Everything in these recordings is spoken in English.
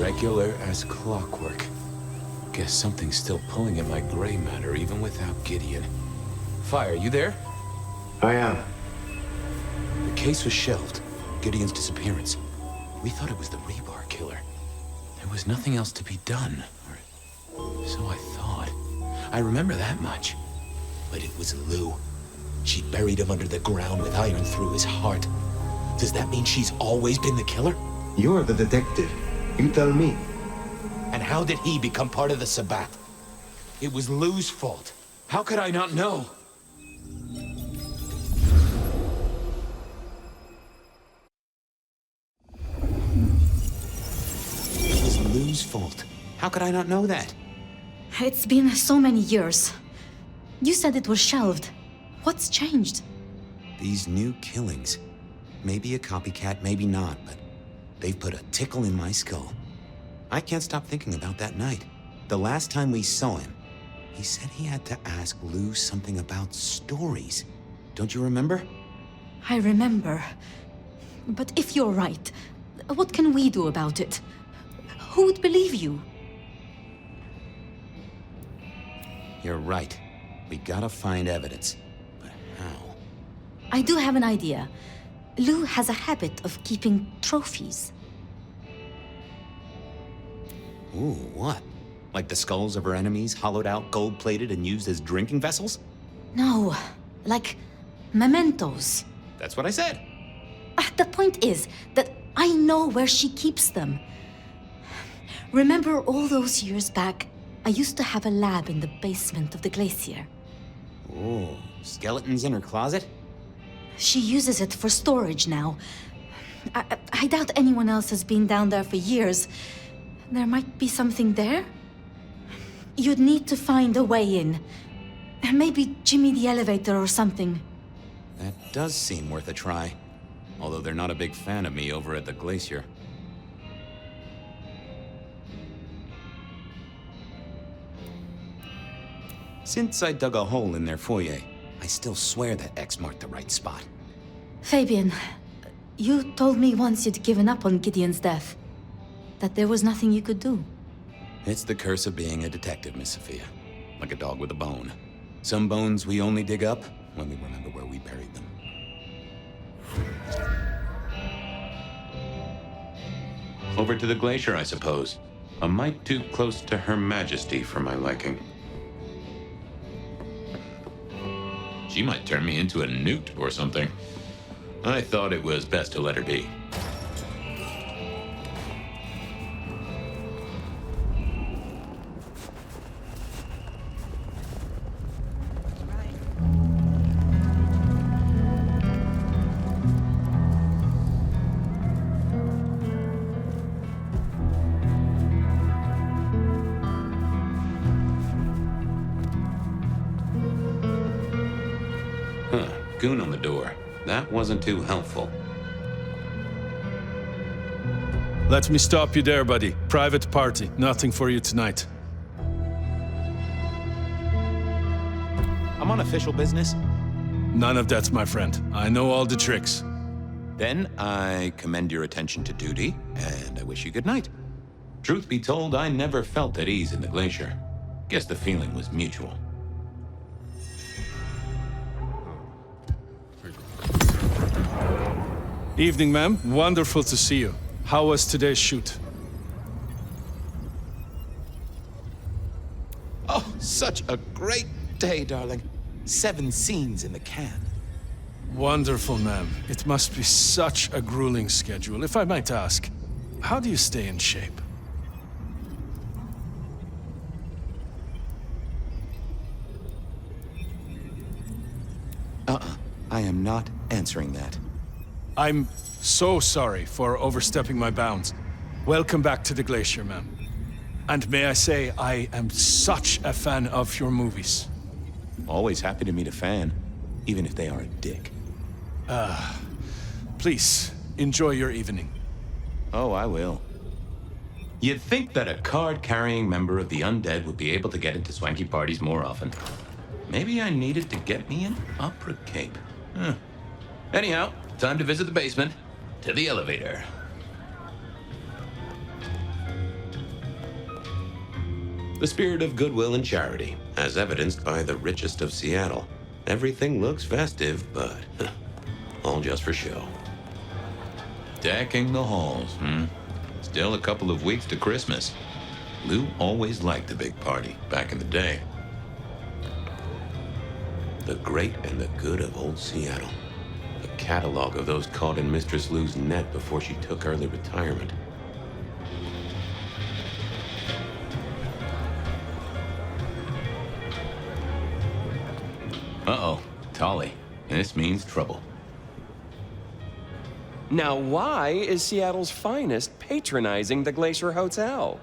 Regular as clockwork. Guess something's still pulling at my gray matter even without Gideon. Fire, you there? I am. The case was shelved. Gideon's disappearance. We thought it was the rebar killer. There was nothing else to be done. Or so I thought. I remember that much. But it was Lou. She buried him under the ground with iron through his heart. Does that mean she's always been the killer? You're the detective. You tell me. And how did he become part of the Sabbath? It was Lou's fault. How could I not know? It was Lou's fault. How could I not know that? It's been so many years. You said it was shelved. What's changed? These new killings. Maybe a copycat, maybe not, but they've put a tickle in my skull. I can't stop thinking about that night. The last time we saw him, he said he had to ask Lou something about stories. Don't you remember? I remember. But if you're right, what can we do about it? Who would believe you? You're right. We gotta find evidence. But how? I do have an idea. Lou has a habit of keeping trophies. Ooh, what? Like the skulls of her enemies, hollowed out, gold-plated, and used as drinking vessels? No, like mementos. That's what I said. The point is that I know where she keeps them. Remember all those years back, I used to have a lab in the basement of the glacier. Ooh, skeletons in her closet? She uses it for storage now. I doubt anyone else has been down there for years. There might be something there. You'd need to find a way in. Maybe Jimmy the elevator or something. That does seem worth a try. Although they're not a big fan of me over at the glacier. Since I dug a hole in their foyer, I still swear that X marked the right spot. Fabian, you told me once you'd given up on Gideon's death. That there was nothing you could do. It's the curse of being a detective, Miss Sophia. Like a dog with a bone. Some bones we only dig up when we remember where we buried them. Over to the glacier, I suppose. A mite too close to Her Majesty for my liking. She might turn me into a newt or something. I thought it was best to let her be. Goon on the door. That wasn't too helpful. Let me stop you there, buddy. Private party. Nothing for you tonight. I'm on official business. None of that, my friend. I know all the tricks. Then I commend your attention to duty, and I wish you good night. Truth be told, I never felt at ease in the glacier. Guess the feeling was mutual. Evening, ma'am. Wonderful to see you. How was today's shoot? Oh, such a great day, darling. 7 scenes in the can. Wonderful, ma'am. It must be such a grueling schedule. If I might ask, how do you stay in shape? I am not answering that. I'm so sorry for overstepping my bounds. Welcome back to the glacier, ma'am. And may I say, I am such a fan of your movies. Always happy to meet a fan, even if they are a dick. Please, enjoy your evening. Oh, I will. You'd think that a card-carrying member of the undead would be able to get into swanky parties more often. Maybe I needed to get me an opera cape. Anyhow, time to visit the basement. To the elevator. The spirit of goodwill and charity, as evidenced by the richest of Seattle. Everything looks festive, but all just for show. Decking the halls, Still a couple of weeks to Christmas. Lou always liked a big party back in the day. The great and the good of old Seattle. A catalog of those caught in Mistress Lou's net before she took early retirement. Uh-oh, Tolly. This means trouble. Now, why is Seattle's finest patronizing the Glacier Hotel?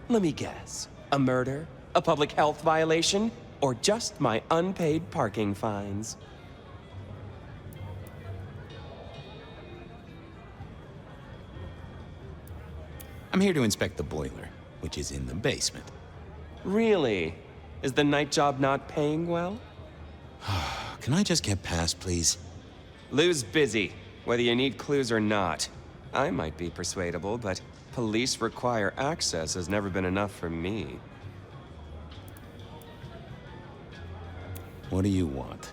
Let me guess. A murder? A public health violation? Or just my unpaid parking fines? I'm here to inspect the boiler, which is in the basement. Really? Is the night job not paying well? Can I just get past, please? Lou's busy, whether you need clues or not. I might be persuadable, but police require access has never been enough for me. What do you want?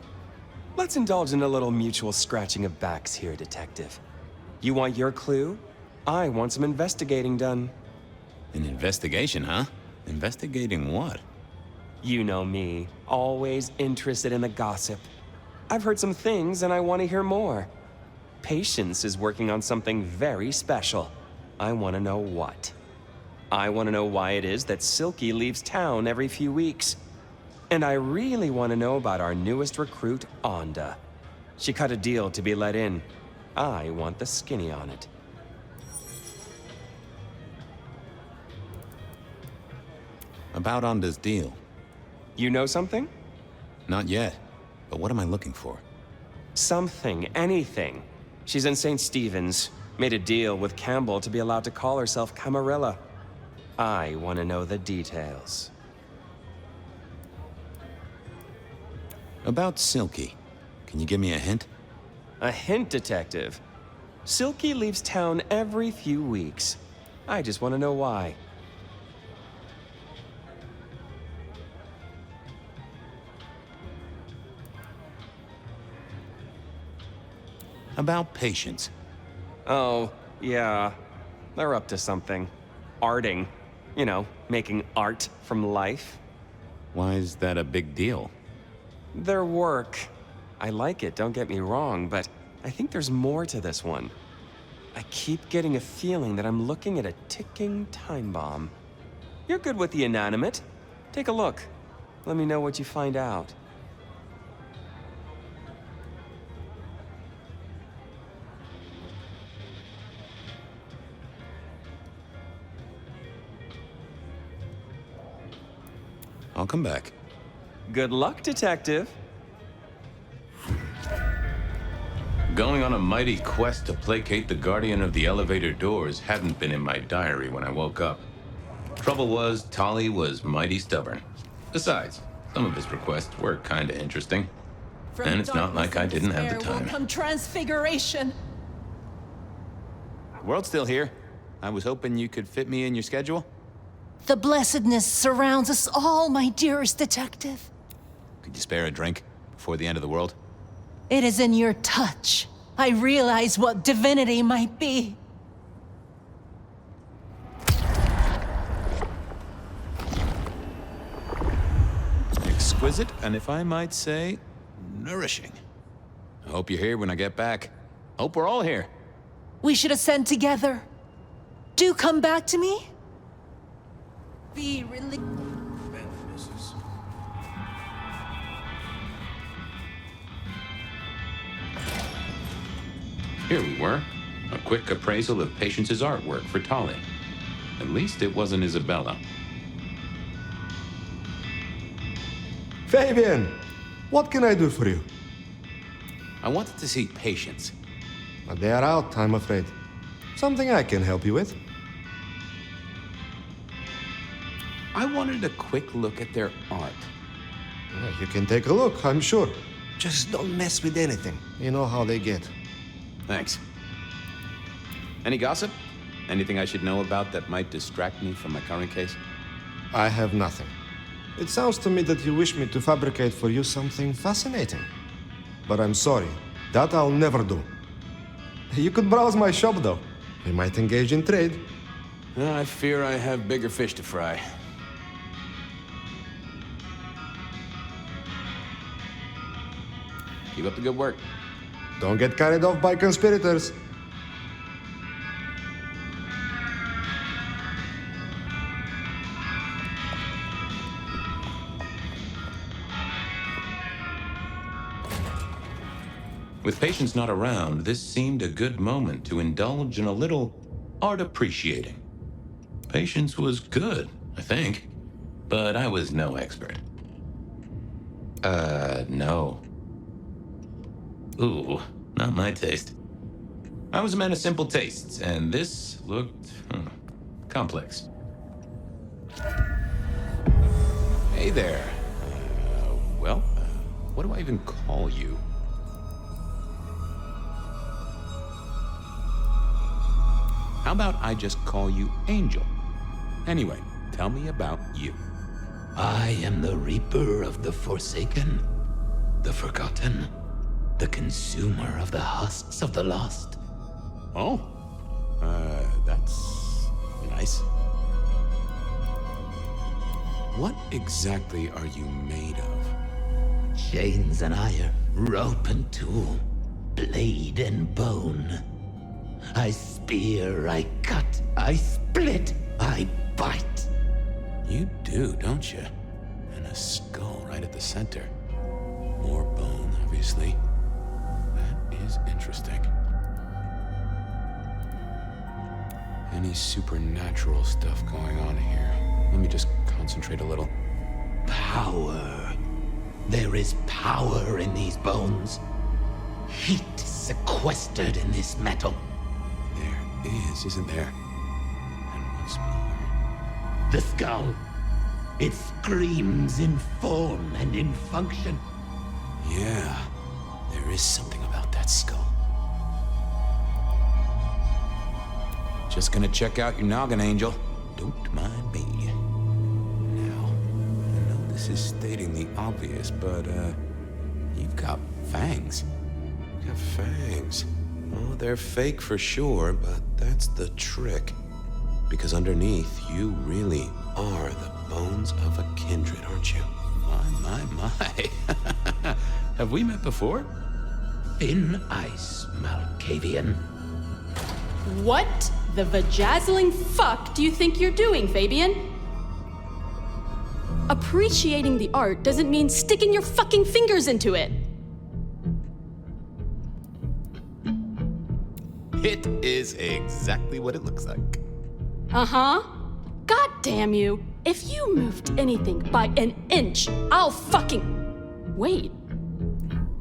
Let's indulge in a little mutual scratching of backs here, Detective. You want your clue? I want some investigating done. An investigation, huh? Investigating what? You know me, always interested in the gossip. I've heard some things and I want to hear more. Patience is working on something very special. I want to know what. I want to know why it is that Silky leaves town every few weeks. And I really want to know about our newest recruit, Onda. She cut a deal to be let in. I want the skinny on it. About Onda's deal. You know something? Not yet. But what am I looking for? Something, anything. She's in St. Stephen's. Made a deal with Campbell to be allowed to call herself Camarilla. I want to know the details. About Silky. Can you give me a hint? A hint, Detective. Silky leaves town every few weeks. I just want to know why. About Patience. Oh, yeah. They're up to something. Arting. You know, making art from life. Why is that a big deal? Their work. I like it, don't get me wrong, but I think there's more to this one. I keep getting a feeling that I'm looking at a ticking time bomb. You're good with the inanimate. Take a look. Let me know what you find out. I'll come back. Good luck, Detective. Going on a mighty quest to placate the guardian of the elevator doors hadn't been in my diary when I woke up. Trouble was, Tolly was mighty stubborn. Besides, some of his requests were kinda interesting. And it's not like I didn't have the time. Come transfiguration. World's still here. I was hoping you could fit me in your schedule. The blessedness surrounds us all, my dearest detective. Could you spare a drink before the end of the world? It is in your touch. I realize what divinity might be. Exquisite, and if I might say, nourishing. I hope you're here when I get back. Hope we're all here. We should ascend together. Do come back to me. Be really... Here we were. A quick appraisal of Patience's artwork for Tolly. At least it wasn't Isabella. Fabian, what can I do for you? I wanted to see Patience. They are out, I'm afraid. Something I can help you with. I wanted a quick look at their art. You can take a look, I'm sure. Just don't mess with anything. You know how they get. Thanks. Any gossip? Anything I should know about that might distract me from my current case? I have nothing. It sounds to me that you wish me to fabricate for you something fascinating. But I'm sorry, that I'll never do. You could browse my shop, though. We might engage in trade. I fear I have bigger fish to fry. Keep up the good work. Don't get carried off by conspirators. With Patience not around, this seemed a good moment to indulge in a little art appreciating. Patience was good, I think, but I was no expert. No. Ooh, not my taste. I was a man of simple tastes, and this looked complex. Hey there. What do I even call you? How about I just call you Angel? Anyway, tell me about you. I am the Reaper of the Forsaken, the Forgotten, the consumer of the husks of the lost. Oh, that's nice. What exactly are you made of? Chains and iron, rope and tool, blade and bone. I spear, I cut, I split, I bite. You do, don't you? And a skull right at the center. More bone, obviously. That is interesting. Any supernatural stuff going on here? Let me just concentrate a little. Power. There is power in these bones. Heat sequestered in this metal. There is, isn't there? And what's more? The skull. It screams in form and in function. Yeah, there is something about that skull. Just gonna check out your noggin, Angel. Don't mind me. Now, I know this is stating the obvious, but, you've got fangs. You've got fangs. Oh, they're fake for sure, but that's the trick. Because underneath, you really are the bones of a kindred, aren't you? My. Have we met before? Thin ice, Malkavian. What the vajazzling fuck do you think you're doing, Fabian? Appreciating the art doesn't mean sticking your fucking fingers into it. It is exactly what it looks like. Uh-huh. God damn you. If you moved anything by an inch, I'll fucking... Wait.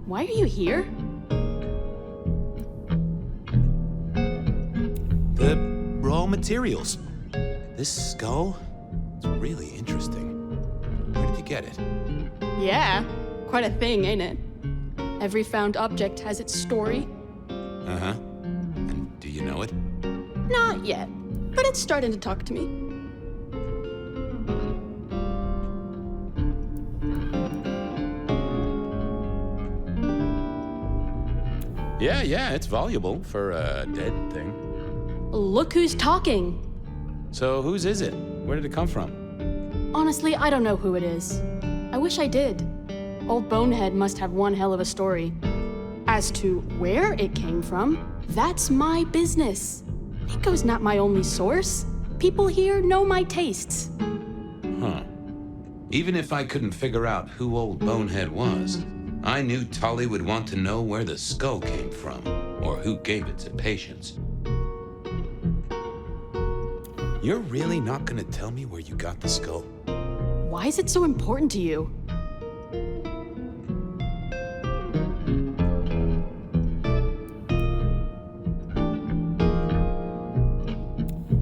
Why are you here? The raw materials. This skull, it's really interesting. Where did you get it? Yeah, quite a thing, ain't it? Every found object has its story. Uh-huh. And do you know it? Not yet, but it's starting to talk to me. Yeah, it's voluble for a dead thing. Look who's talking. So whose is it? Where did it come from? Honestly, I don't know who it is. I wish I did. Old Bonehead must have one hell of a story. As to where it came from, that's my business. Nico's not my only source. People here know my tastes. Huh. Even if I couldn't figure out who old Bonehead was, I knew Tolly would want to know where the skull came from, or who gave it to Patience. You're really not gonna tell me where you got the skull? Why is it so important to you?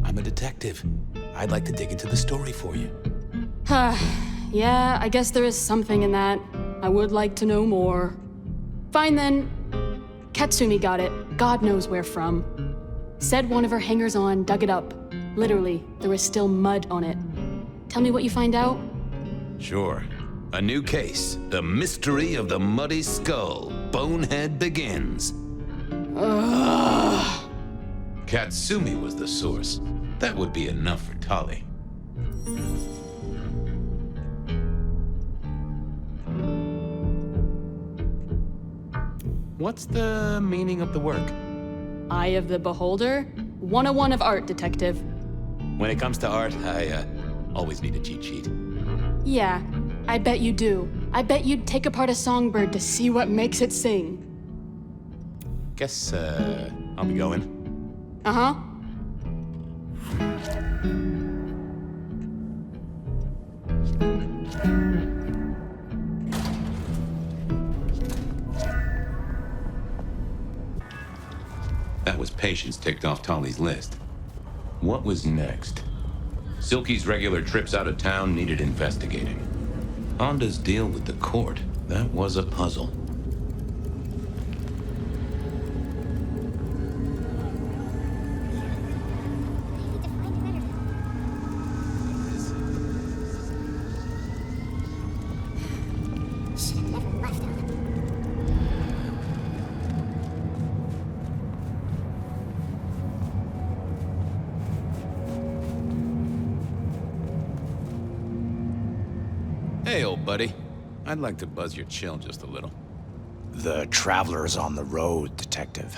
I'm a detective. I'd like to dig into the story for you. Yeah, I guess there is something in that. I would like to know more. Fine then. Katsumi got it. God knows where from. Said one of her hangers-on dug it up. Literally, there was still mud on it. Tell me what you find out? Sure. A new case. The mystery of the Muddy Skull. Bonehead begins. Ugh. Katsumi was the source. That would be enough for Tali. What's the meaning of the work? Eye of the Beholder? 101 of art, detective. When it comes to art, I always need a cheat sheet. Yeah, I bet you do. I bet you'd take apart a songbird to see what makes it sing. Guess, I'll be going. Uh-huh. That was Patience ticked off Tali's list. What was next? Silky's regular trips out of town needed investigating. Honda's deal with the court, that was a puzzle. Hey, old buddy. I'd like to buzz your chill just a little. The Traveler's on the road, Detective.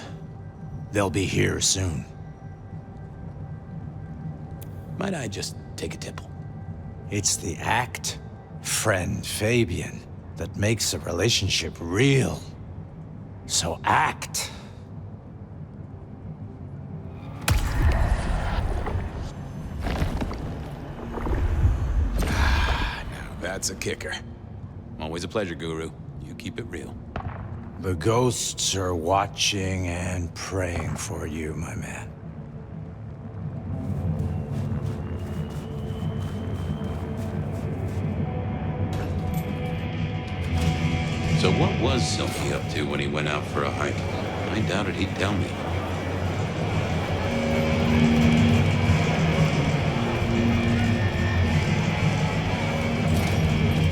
They'll be here soon. Might I just take a tipple? It's the act, friend Fabian, that makes a relationship real. So act. That's a kicker. Always a pleasure, Guru. You keep it real. The ghosts are watching and praying for you, my man. So what was Silky up to when he went out for a hike? I doubted he'd tell me.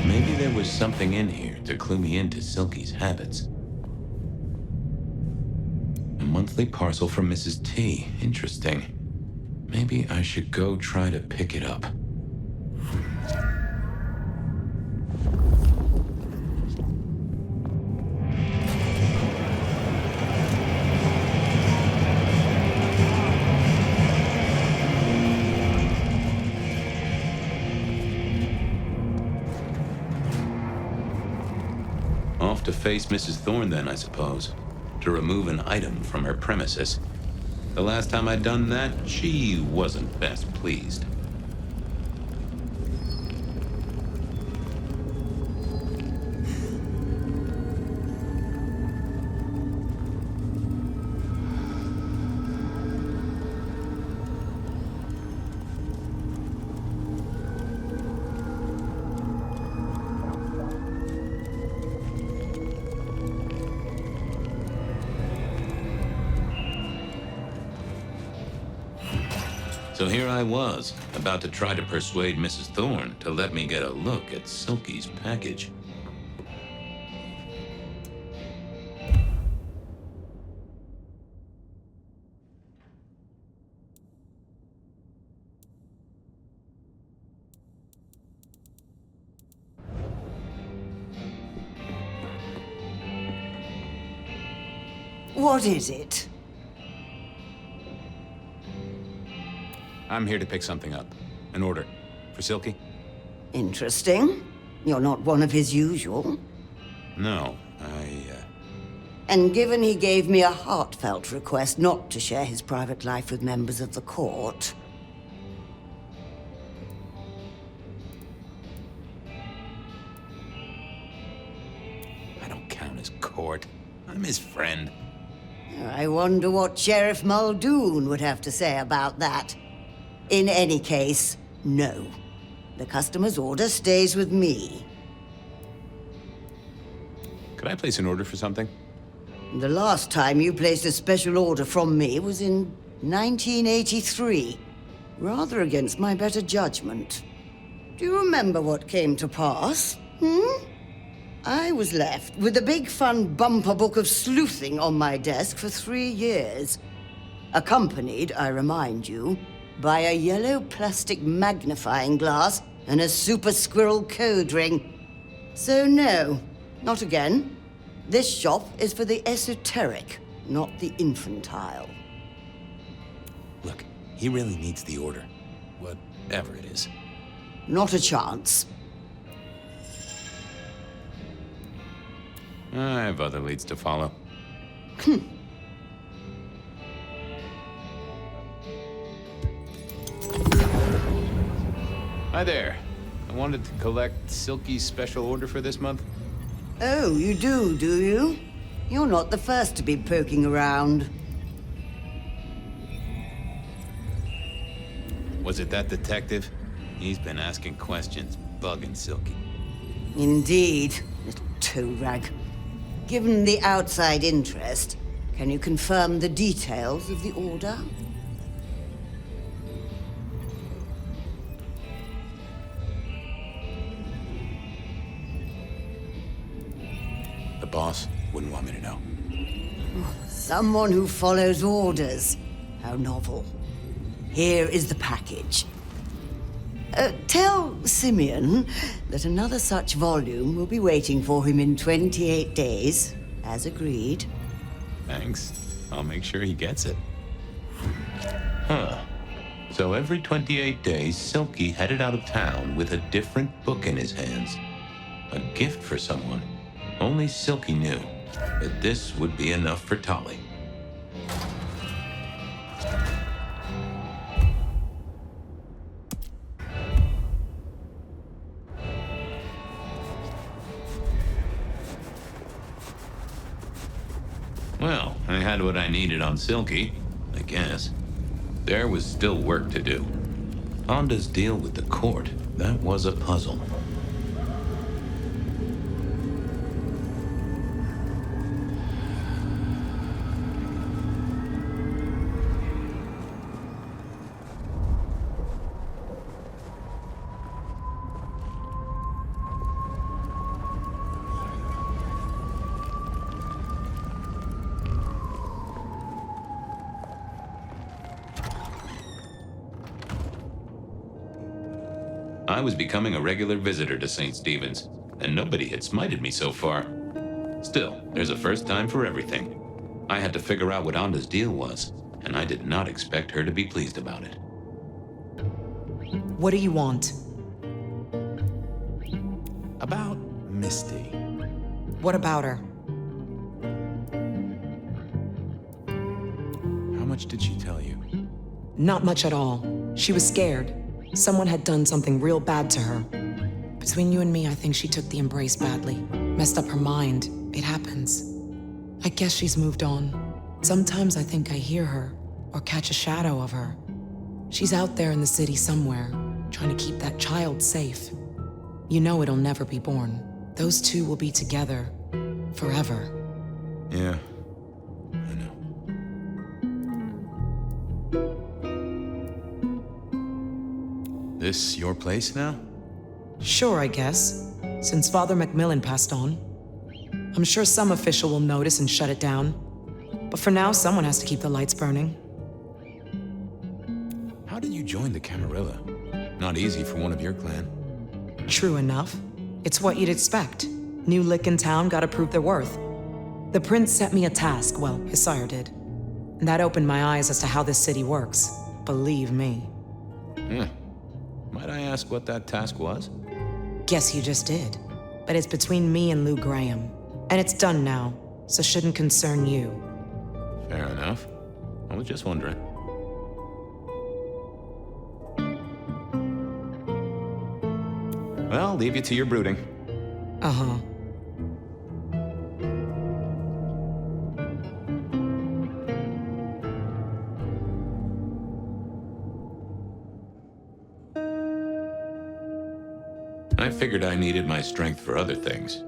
Maybe there was something in here to clue me into Silky's habits. A monthly parcel from Mrs. T. Interesting. Maybe I should go try to pick it up. Off to face Mrs. Thorne then, I suppose. To remove an item from her premises. The last time I'd done that, she wasn't best pleased. So here I was, about to try to persuade Mrs. Thorne to let me get a look at Silky's package. What is it? I'm here to pick something up. An order. For Silky? Interesting. You're not one of his usual. No, And given he gave me a heartfelt request not to share his private life with members of the court, I don't count as court. I'm his friend. I wonder what Sheriff Muldoon would have to say about that. In any case, no. The customer's order stays with me. Could I place an order for something? The last time you placed a special order from me was in 1983. Rather against my better judgment. Do you remember what came to pass? I was left with a big fun bumper book of sleuthing on my desk for 3 years. Accompanied, I remind you, by a yellow plastic magnifying glass and a super squirrel code ring. So no, not again. This shop is for the esoteric, not the infantile. Look, he really needs the order. Whatever it is. Not a chance. I have other leads to follow. Hi there. I wanted to collect Silky's special order for this month. Oh, you do you? You're not the first to be poking around. Was it that detective? He's been asking questions, bugging Silky. Indeed, little toe rag. Given the outside interest, can you confirm the details of the order? The boss wouldn't want me to know. Someone who follows orders. How novel. Here is the package. Tell Simeon that another such volume will be waiting for him in 28 days, as agreed. Thanks. I'll make sure he gets it. Huh. So every 28 days, Silky headed out of town with a different book in his hands. A gift for someone. Only Silky knew that this would be enough for Tolly. Well, I had what I needed on Silky, I guess. There was still work to do. Honda's deal with the court, that was a puzzle. I was becoming a regular visitor to St. Stephen's, and nobody had smited me so far. Still, there's a first time for everything. I had to figure out what Honda's deal was, and I did not expect her to be pleased about it. What do you want? About Misty. What about her? How much did she tell you? Not much at all. She was scared. Someone had done something real bad to her. Between you and me, I think she took the embrace badly. Messed up her mind. It happens. I guess she's moved on. Sometimes I think I hear her, or catch a shadow of her. She's out there in the city somewhere, trying to keep that child safe. You know it'll never be born. Those two will be together. Forever. Yeah, I know. This your place now? Sure, I guess. Since Father Macmillan passed on. I'm sure some official will notice and shut it down. But for now, someone has to keep the lights burning. How did you join the Camarilla? Not easy for one of your clan. True enough. It's what you'd expect. New lick in town gotta prove their worth. The prince set me a task, well, his sire did. And that opened my eyes as to how this city works. Believe me. Might I ask what that task was? Guess you just did. But it's between me and Lou Graham. And it's done now, so shouldn't concern you. Fair enough. I was just wondering. Well, I'll leave you to your brooding. Uh-huh. I figured I needed my strength for other things.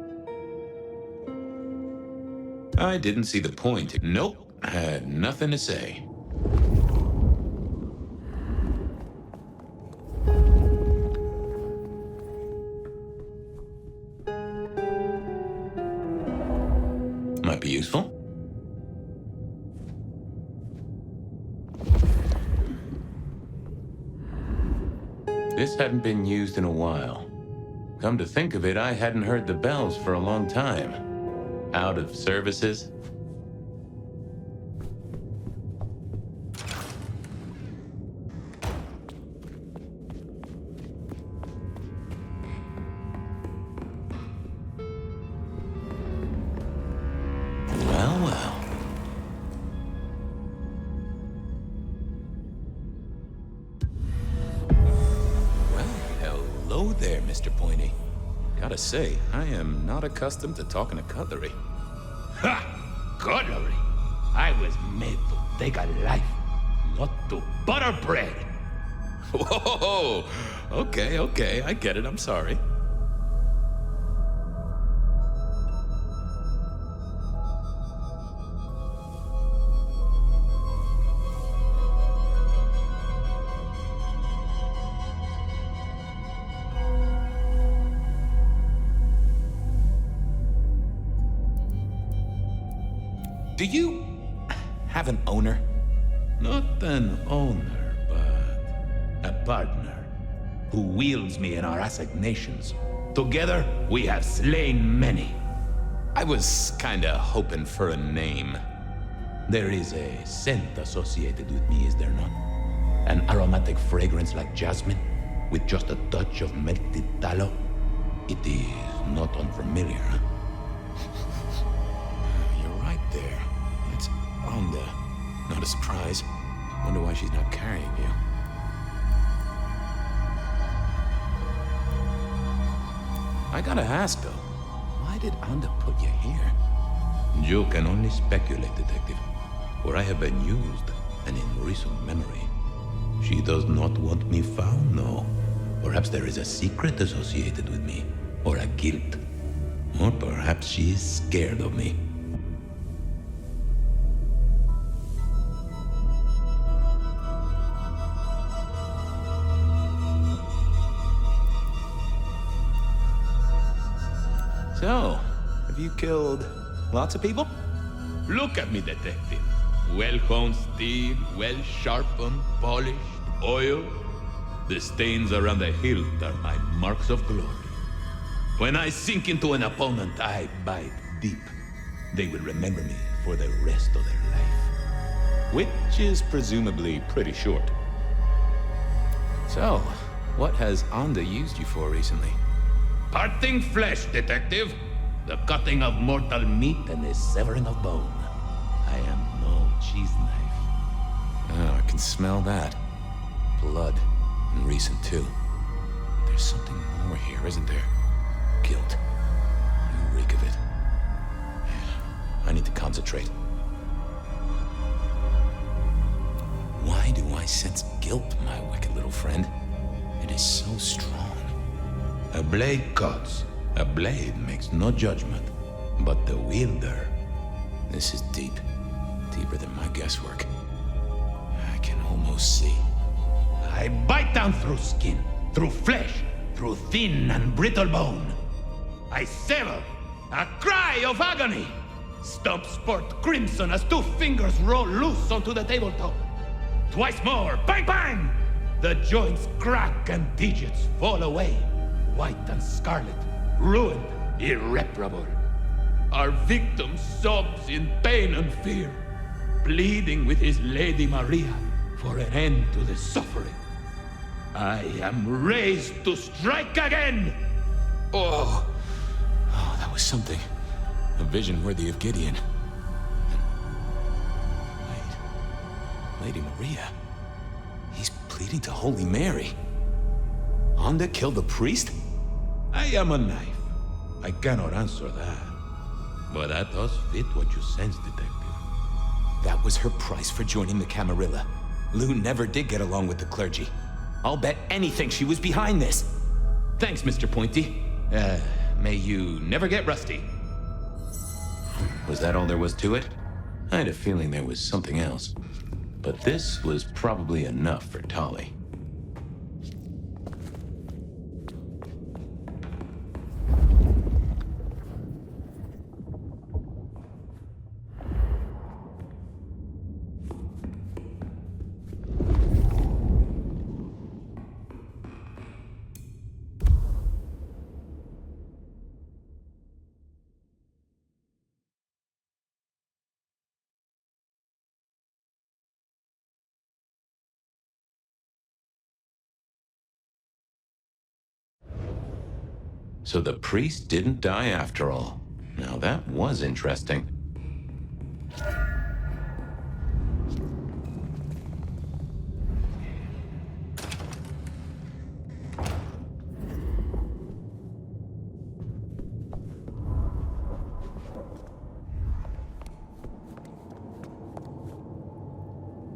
I didn't see the point. Nope, I had nothing to say. might be useful. This hadn't been used in a while. Come to think of it, I hadn't heard the bells for a long time. Out of services? Well, well. Well, hello there, Mr. Pointy. Gotta say, I am not accustomed to talking to cutlery. Ha! Cutlery! I was made to take a life, not to butter bread. Whoa! Okay, I get it, I'm sorry. Do you have an owner? Not an owner, but a partner who wields me in our assignations. Together, we have slain many. I was kinda hoping for a name. There is a scent associated with me, is there not? An aromatic fragrance like jasmine, with just a touch of melted tallow. It is not unfamiliar, huh? You're right there. It's Onda. Not a surprise. Wonder why she's not carrying you. I gotta ask, though. Why did Onda put you here? You can only speculate, Detective. For I have been used, and in recent memory. She does not want me found, no. Perhaps there is a secret associated with me, or a guilt. Or perhaps she is scared of me. So, have you killed lots of people? Look at me, Detective. Well-honed steel, well-sharpened, polished, oiled. The stains around the hilt are my marks of glory. When I sink into an opponent, I bite deep. They will remember me for the rest of their life. Which is presumably pretty short. So, what has Onda used you for recently? Parting flesh, Detective. The cutting of mortal meat and the severing of bone. I am no cheese knife. Oh, I can smell that. Blood. And recent, too. There's something more here, isn't there? Guilt. You reek of it. I need to concentrate. Why do I sense guilt, my wicked little friend? It is so strong. A blade cuts. A blade makes no judgment. But the wielder... This is deep. Deeper than my guesswork. I can almost see. I bite down through skin, through flesh, through thin and brittle bone. I sever, a cry of agony. Stumps spurt crimson as 2 fingers roll loose onto the tabletop. Twice more, bang bang! The joints crack and digits fall away. White and scarlet, ruined, irreparable. Our victim sobs in pain and fear, pleading with his Lady Maria for an end to the suffering. I am raised to strike again! Oh, that was something. A vision worthy of Gideon. Wait, Lady Maria? He's pleading to Holy Mary. Onda killed the priest? I am a knife. I cannot answer that. But that does fit what you sense, Detective. That was her price for joining the Camarilla. Lou never did get along with the clergy. I'll bet anything she was behind this. Thanks, Mr. Pointy. May you never get rusty. Was that all there was to it? I had a feeling there was something else. But this was probably enough for Tolly. So the priest didn't die after all. Now that was interesting.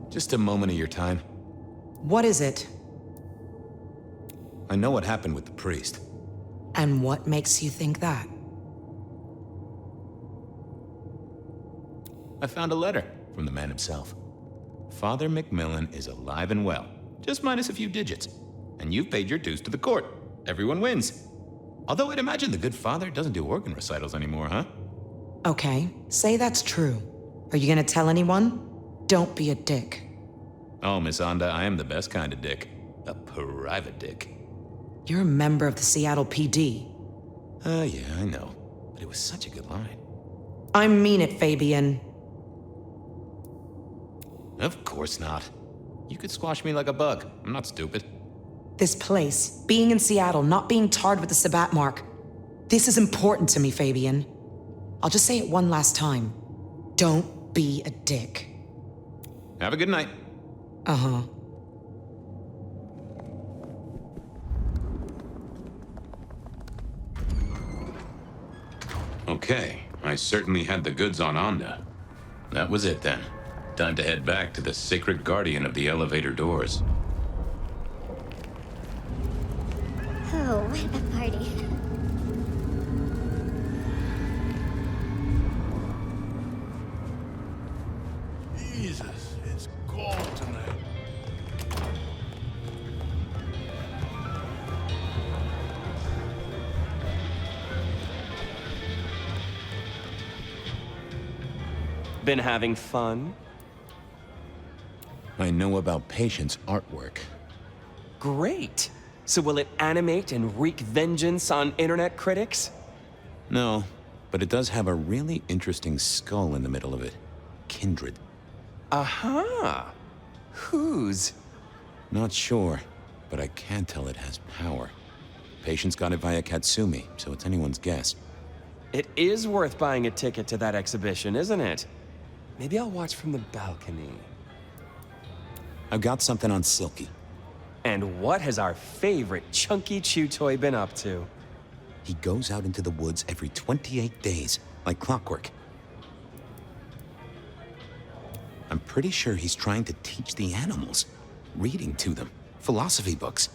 Just a moment of your time. What is it? I know what happened with the priest. And what makes you think that? I found a letter from the man himself. Father McMillan is alive and well, just minus a few digits. And you've paid your dues to the court. Everyone wins. Although I'd imagine the good father doesn't do organ recitals anymore, huh? Okay, say that's true. Are you gonna tell anyone? Don't be a dick. Oh, Miss Onda, I am the best kind of dick. A private dick. You're a member of the Seattle PD. Yeah, I know. But it was such a good line. I mean it, Fabian. Of course not. You could squash me like a bug. I'm not stupid. This place, being in Seattle, not being tarred with the Sabat mark. This is important to me, Fabian. I'll just say it one last time. Don't be a dick. Have a good night. Uh-huh. Okay, I certainly had the goods on Onda. That was it then. Time to head back to the sacred guardian of the elevator doors. Oh, what a party. Jesus, it's cold tonight. Been having fun? I know about Patience artwork. Great! So will it animate and wreak vengeance on internet critics? No, but it does have a really interesting skull in the middle of it. Kindred. Aha! Whose? Not sure, but I can tell it has power. Patience got it via Katsumi, so it's anyone's guess. It is worth buying a ticket to that exhibition, isn't it? Maybe I'll watch from the balcony. I've got something on Silky. And what has our favorite chunky chew toy been up to? He goes out into the woods every 28 days, like clockwork. I'm pretty sure he's trying to teach the animals, reading to them, philosophy books.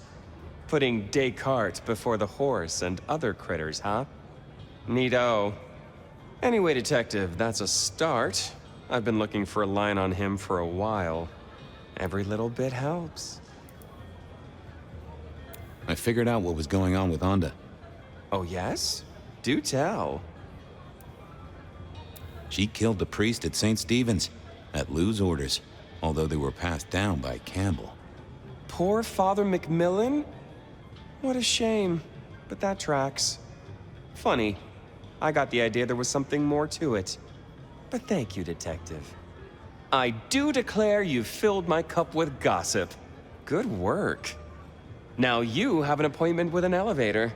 Putting Descartes before the horse and other critters, huh? Neato. Anyway, Detective, that's a start. I've been looking for a line on him for a while. Every little bit helps. I figured out what was going on with Onda. Oh, yes? Do tell. She killed the priest at St. Stephen's, at Lou's orders, although they were passed down by Campbell. Poor Father McMillan? What a shame, but that tracks. Funny, I got the idea there was something more to it. But thank you, Detective. I do declare you've filled my cup with gossip. Good work. Now you have an appointment with an elevator.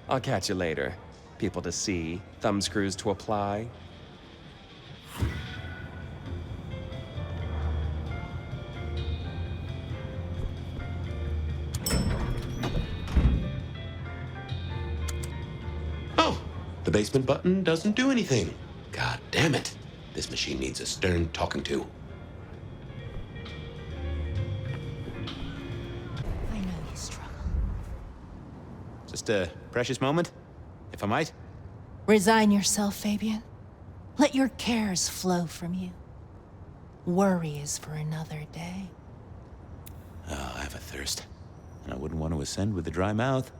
I'll catch you later. People to see, thumbscrews to apply. Oh, the basement button doesn't do anything. God damn it. This machine needs a stern talking to. I know you struggle. Just a precious moment, if I might. Resign yourself, Fabian. Let your cares flow from you. Worry is for another day. Oh, I have a thirst. And I wouldn't want to ascend with a dry mouth.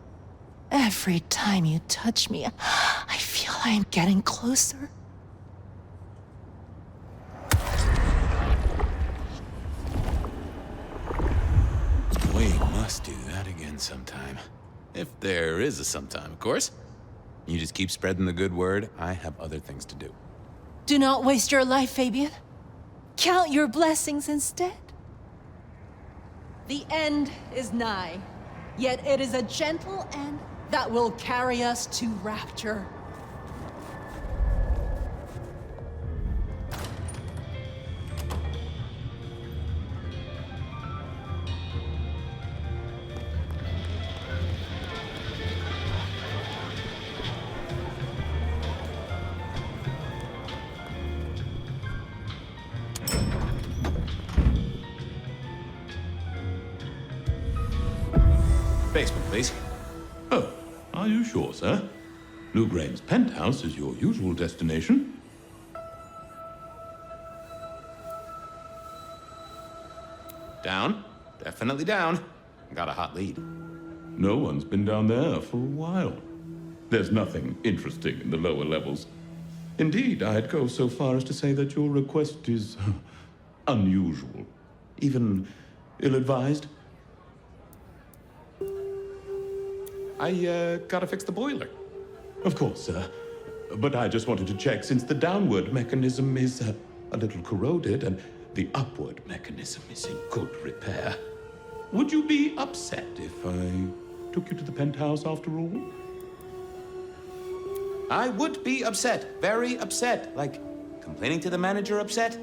Every time you touch me, I feel I am getting closer. We must do that again sometime. If there is a sometime, of course. You just keep spreading the good word. I have other things to do. Do not waste your life, Fabian. Count your blessings instead. The end is nigh, yet it is a gentle and that will carry us to Rapture. Basement, please. Oh, are you sure, sir? Lou Graham's penthouse is your usual destination. Down. Definitely down. Got a hot lead. No one's been down there for a while. There's nothing interesting in the lower levels. Indeed, I'd go so far as to say that your request is unusual, even ill-advised. I gotta fix the boiler. Of course, sir. But I just wanted to check since the downward mechanism is a little corroded and the upward mechanism is in good repair. Would you be upset if I took you to the penthouse after all? I would be upset. Very upset. Like, complaining to the manager upset?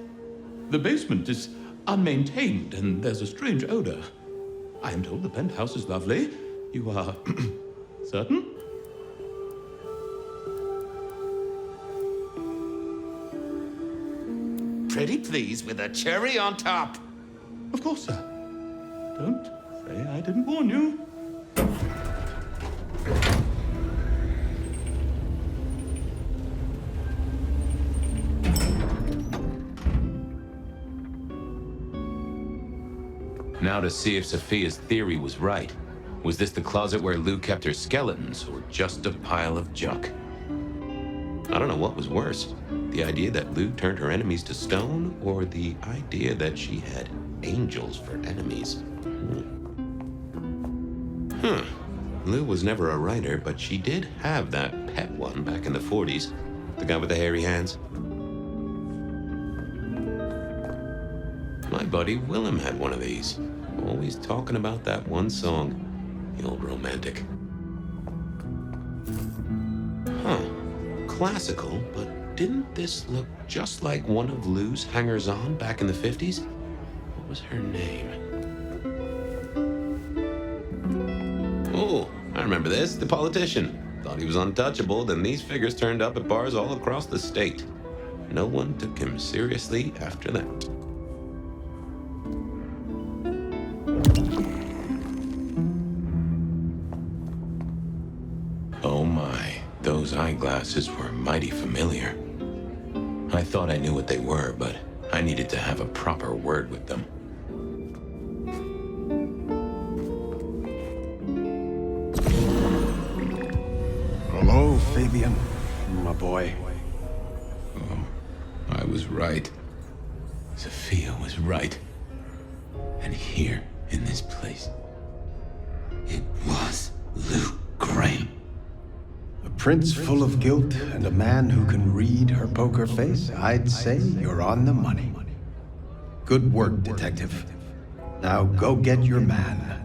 The basement is unmaintained and there's a strange odor. I am told the penthouse is lovely. You are certain? Pretty please with a cherry on top. Of course, sir. Don't say I didn't warn you. Now to see if Sophia's theory was right. Was this the closet where Lou kept her skeletons, or just a pile of junk? I don't know what was worse. The idea that Lou turned her enemies to stone, or the idea that she had angels for enemies. Lou was never a writer, but she did have that pet one back in the 40s. The guy with the hairy hands. My buddy Willem had one of these. Always talking about that one song. The old romantic. Classical, but didn't this look just like one of Lou's hangers-on back in the 50s? What was her name? Oh, I remember this. The politician. Thought he was untouchable, then these figures turned up at bars all across the state. No one took him seriously after that. Oh my, those eyeglasses were mighty familiar. I thought I knew what they were, but I needed to have a proper word with them. Hello, Fabian, my boy. Oh, I was right. Sophia was right. And here, in this place, it was Lou Graham. A prince full of guilt and a man who can read her poker face. I'd say you're on the money. Good work, detective. Now go get your man.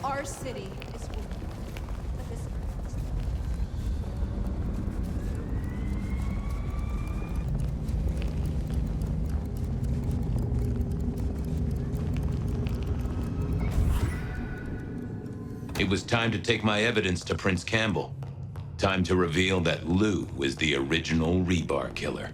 Our city is weak, but this It was time to take my evidence to Prince Campbell. Time to reveal that Lou was the original rebar killer.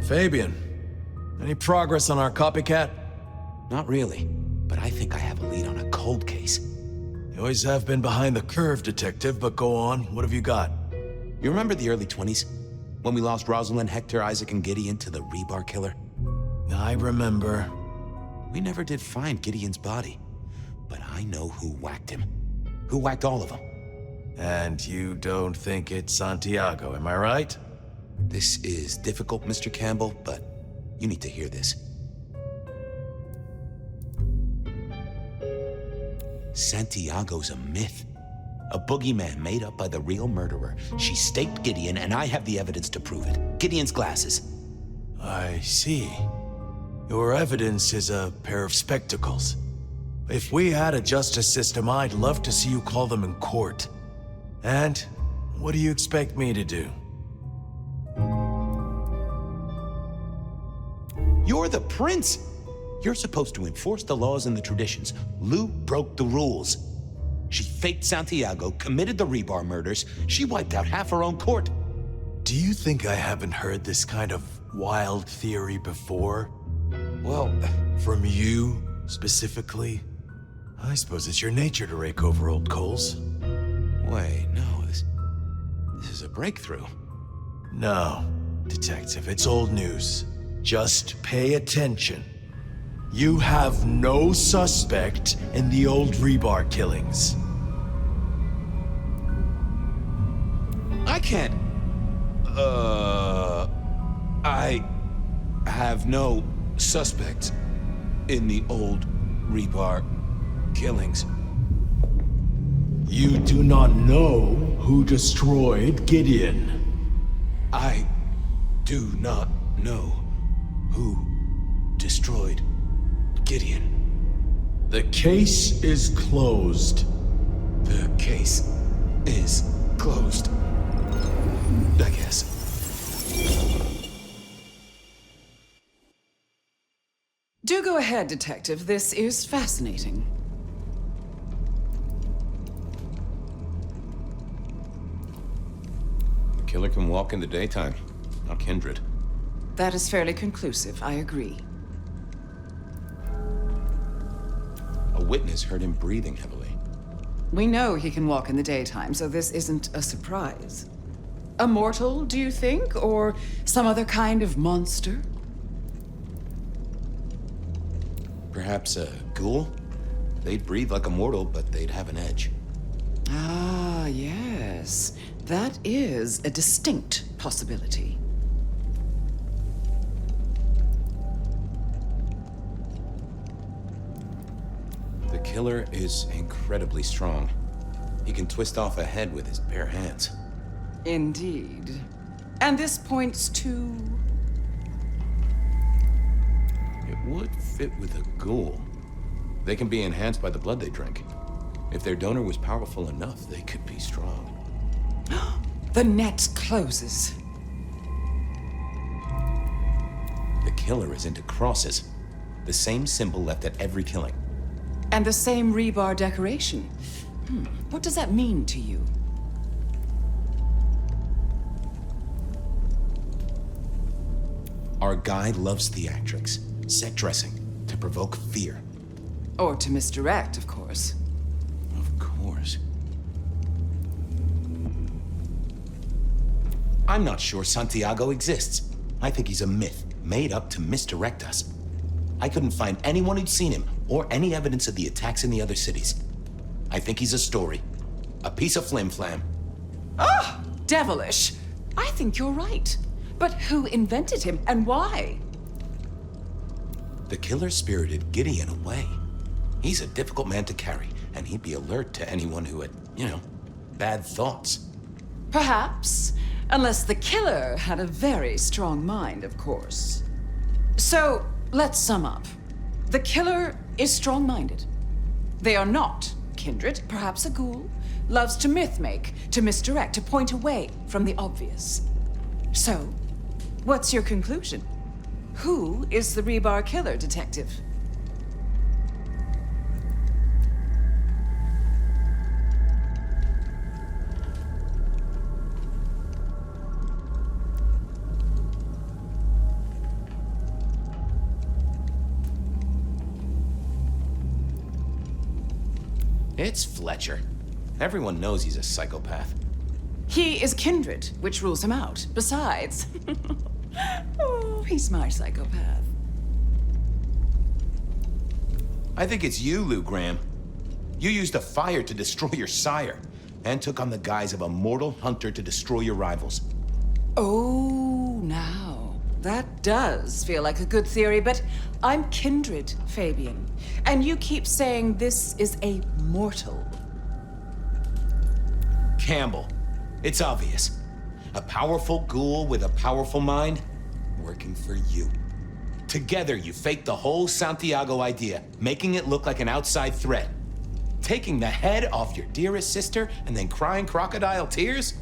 Fabian, any progress on our copycat? Not really, but I think I have a lead on a cold case. You always have been behind the curve, Detective, but go on. What have you got? You remember the early 20s? When we lost Rosalind, Hector, Isaac, and Gideon to the rebar killer? I remember. We never did find Gideon's body, but I know who whacked him. Who whacked all of them. And you don't think it's Santiago, am I right? This is difficult, Mr. Campbell, but you need to hear this. Santiago's a myth. A boogeyman made up by the real murderer. She staked Gideon, and I have the evidence to prove it. Gideon's glasses. I see. Your evidence is a pair of spectacles. If we had a justice system, I'd love to see you call them in court. And what do you expect me to do? You're the prince! You're supposed to enforce the laws and the traditions. Lou broke the rules. She faked Santiago, committed the rebar murders. She wiped out half her own court. Do you think I haven't heard this kind of wild theory before? Well, from you, specifically? I suppose it's your nature to rake over old coals. Wait, no, this is a breakthrough. No, Detective, it's old news. Just pay attention. You have no suspect in the old rebar killings. I can't... I have no suspect in the old rebar killings. You do not know who destroyed Gideon. I do not know who destroyed Gideon. The case is closed. The case is closed. I guess. Do go ahead, Detective. This is fascinating. The killer can walk in the daytime, not Kindred. That is fairly conclusive, I agree. A witness heard him breathing heavily. We know he can walk in the daytime, so this isn't a surprise. A mortal, do you think? Or some other kind of monster? Perhaps a ghoul? They'd breathe like a mortal, but they'd have an edge. Ah, yes. That is a distinct possibility. The killer is incredibly strong. He can twist off a head with his bare hands. Indeed. And this points to... It would fit with a ghoul. They can be enhanced by the blood they drink. If their donor was powerful enough, they could be strong. The net closes. The killer is into crosses. The same symbol left at every killing. And the same rebar decoration. What does that mean to you? Our guy loves theatrics, set dressing, to provoke fear. Or to misdirect, of course. Of course. I'm not sure Santiago exists. I think he's a myth, made up to misdirect us. I couldn't find anyone who'd seen him, or any evidence of the attacks in the other cities. I think he's a story. A piece of flim-flam. Ah! Devilish! I think you're right. But who invented him, and why? The killer spirited Gideon away. He's a difficult man to carry, and he'd be alert to anyone who had, bad thoughts. Perhaps. Unless the killer had a very strong mind, of course. So, let's sum up. The killer is strong-minded. They are not kindred, perhaps a ghoul, loves to myth-make, to misdirect, to point away from the obvious. So, what's your conclusion? Who is the rebar killer, Detective? It's Fletcher. Everyone knows he's a psychopath. He is kindred, which rules him out. Besides, oh, he's my psychopath. I think it's you, Lou Graham. You used a fire to destroy your sire, and took on the guise of a mortal hunter to destroy your rivals. Oh, now, that does feel like a good theory, but I'm kindred, Fabian. And you keep saying this is a mortal. Campbell. It's obvious. A powerful ghoul with a powerful mind, working for you. Together, you faked the whole Santiago idea, making it look like an outside threat. Taking the head off your dearest sister and then crying crocodile tears?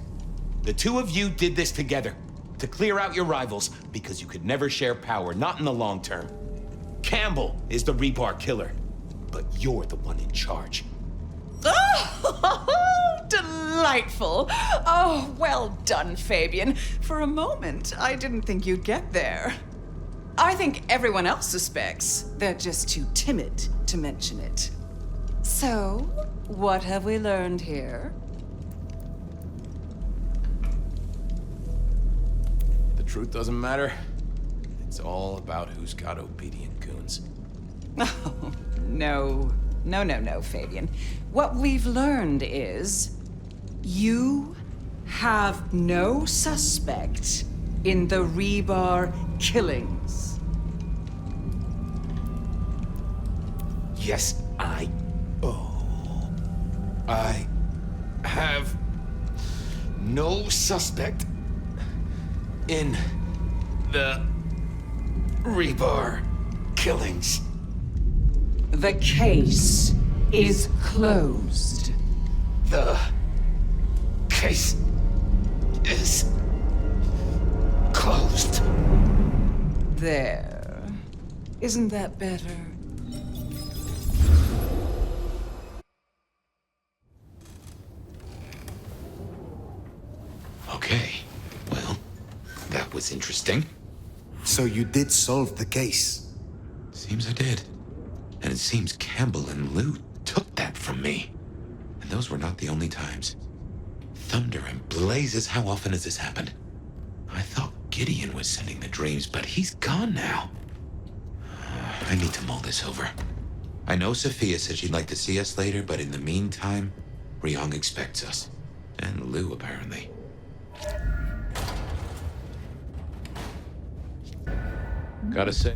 The two of you did this together, to clear out your rivals, because you could never share power, not in the long term. Campbell is the rebar killer, but you're the one in charge. Oh, delightful. Oh, well done, Fabian. For a moment, I didn't think you'd get there. I think everyone else suspects. They're just too timid to mention it. So, what have we learned here? The truth doesn't matter. It's all about who's got obedient goons. Oh, no. No, Fabian. What we've learned is you have no suspect in the rebar killings. Yes, I have no suspect in the rebar killings. The case is closed. The case is closed. There. Isn't that better? Okay. Well, that was interesting. So you did solve the case? Seems I did. And it seems Campbell and Lou took that from me. And those were not the only times. Thunder and blazes, how often has this happened? I thought Gideon was sending the dreams, but he's gone now. I need to mull this over. I know Sophia said she'd like to see us later, but in the meantime, Ryong expects us. And Lou, apparently. Gotta say.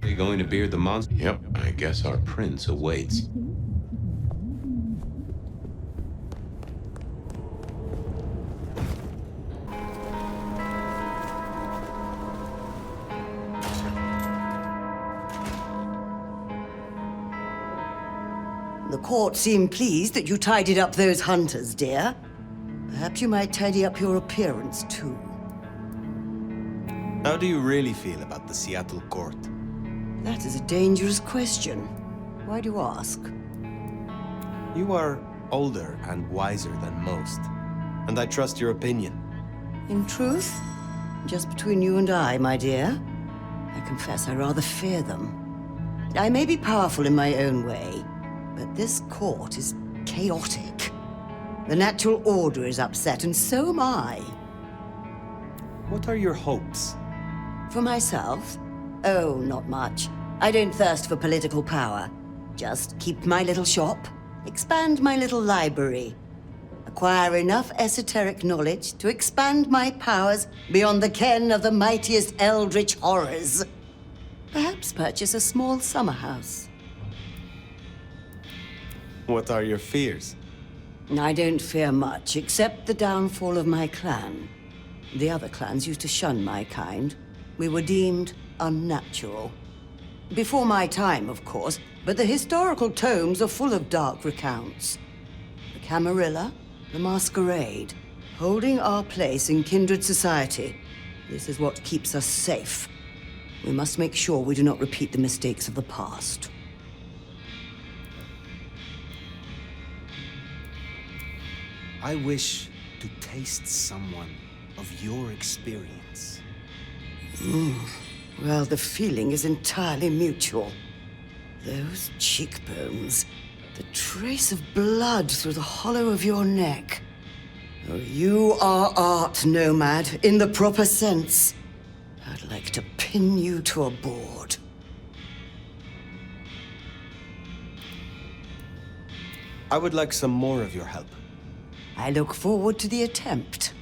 Are you going to beard the monster? Yep, I guess our prince awaits. The court seemed pleased that you tidied up those hunters, dear. Perhaps you might tidy up your appearance, too. How do you really feel about the Seattle court? That is a dangerous question. Why do you ask? You are older and wiser than most, and I trust your opinion. In truth, just between you and I, my dear, I confess I rather fear them. I may be powerful in my own way, but this court is chaotic. The natural order is upset, and so am I. What are your hopes? For myself? Oh, not much. I don't thirst for political power. Just keep my little shop, expand my little library, acquire enough esoteric knowledge to expand my powers beyond the ken of the mightiest eldritch horrors. Perhaps purchase a small summer house. What are your fears? I don't fear much, except the downfall of my clan. The other clans used to shun my kind. We were deemed unnatural. Before my time, of course, but the historical tomes are full of dark recounts. The Camarilla, the Masquerade, holding our place in kindred society. This is what keeps us safe. We must make sure we do not repeat the mistakes of the past. I wish to taste someone of your experience. Well, the feeling is entirely mutual. Those cheekbones. The trace of blood through the hollow of your neck. Oh, you are art, Nomad, in the proper sense. I'd like to pin you to a board. I would like some more of your help. I look forward to the attempt.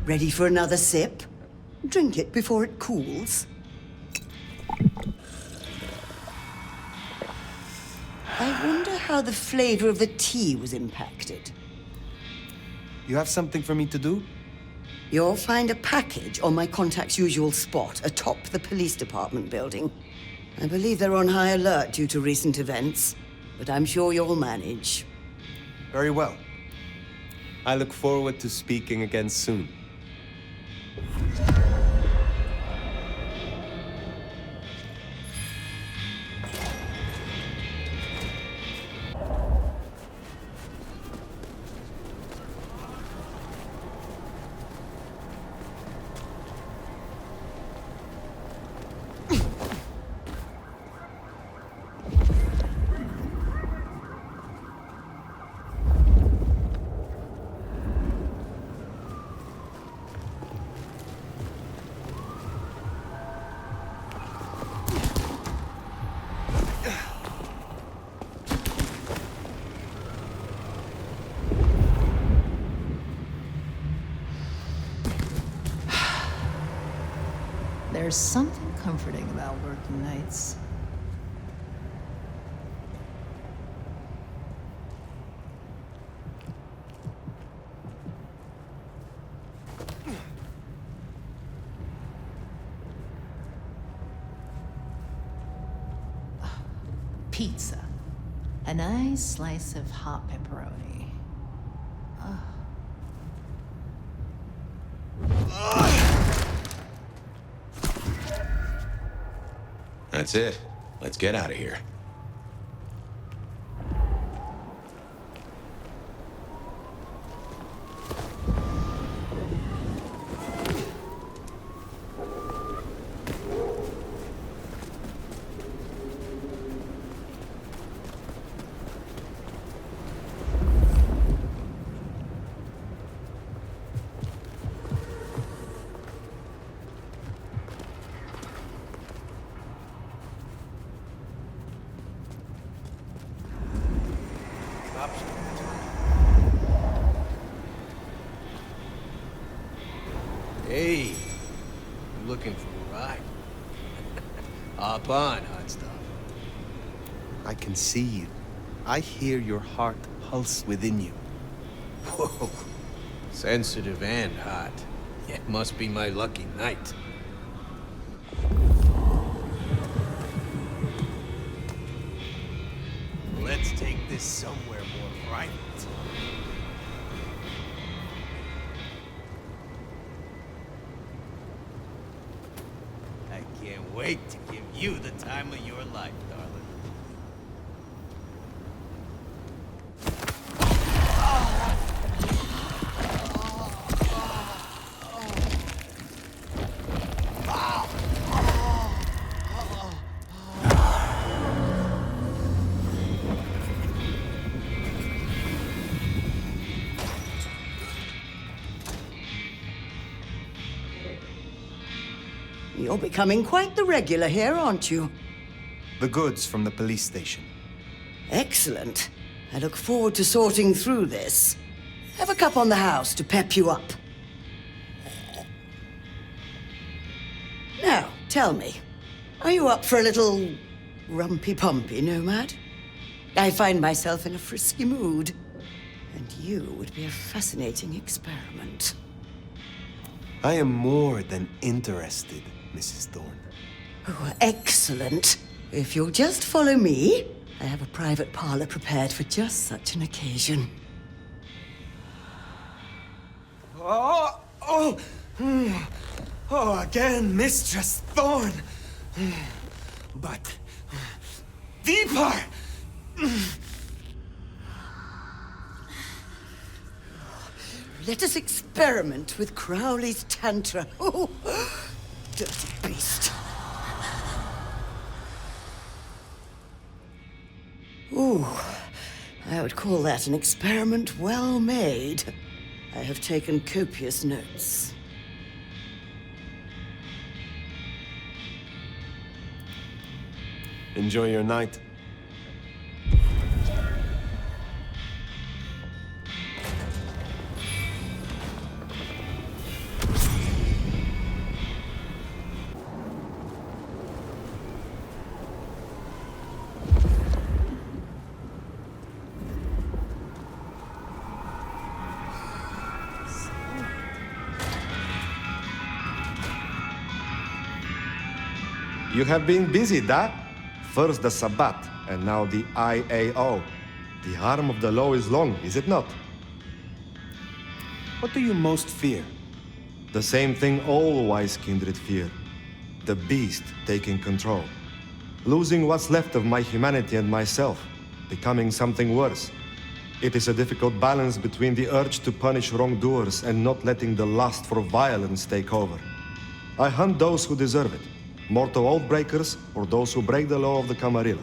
Ready for another sip? Drink it before it cools. I wonder how the flavor of the tea was impacted. You have something for me to do? You'll find a package on my contact's usual spot, atop the police department building. I believe they're on high alert due to recent events, but I'm sure you'll manage. Very well. I look forward to speaking again soon. There's something comforting about working nights. Pizza. A nice slice of hot pepperoni. That's it. Let's get out of here. Hey, you looking for a ride? Hop on, hot stuff. I can see you. I hear your heart pulse within you. Whoa, sensitive and hot. It must be my lucky night. Let's take this somewhere more private. I can't wait to give you the time of your life, darling. You're becoming quite the regular here, aren't you? The goods from the police station. Excellent. I look forward to sorting through this. Have a cup on the house to pep you up. Now, tell me, are you up for a little rumpy-pumpy, Nomad? I find myself in a frisky mood, and you would be a fascinating experiment. I am more than interested, Mrs. Thorne. Oh, excellent. If you'll just follow me, I have a private parlor prepared for just such an occasion. Oh, again, Mistress Thorne. But deeper. let us experiment with Crowley's Tantra. Oh, dirty beast. Ooh, I would call that an experiment well made. I have taken copious notes. Enjoy your night. You have been busy, da? First the Sabbat, and now the IAO. The arm of the law is long, is it not? What do you most fear? The same thing all wise kindred fear. The beast taking control. Losing what's left of my humanity and myself. Becoming something worse. It is a difficult balance between the urge to punish wrongdoers and not letting the lust for violence take over. I hunt those who deserve it. Mortal oath breakers, or those who break the law of the Camarilla.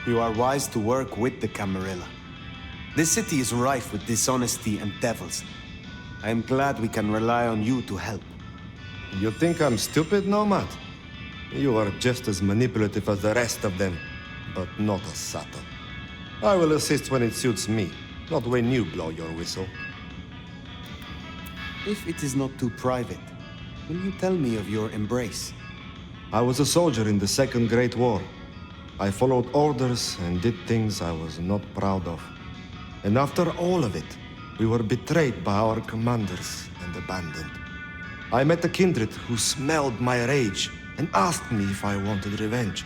You are wise to work with the Camarilla. This city is rife with dishonesty and devils. I am glad we can rely on you to help. You think I'm stupid, Nomad? You are just as manipulative as the rest of them, but not as subtle. I will assist when it suits me, not when you blow your whistle. If it is not too private, will you tell me of your embrace? I was a soldier in the Second Great War. I followed orders and did things I was not proud of. And after all of it, we were betrayed by our commanders and abandoned. I met a kindred who smelled my rage and asked me if I wanted revenge.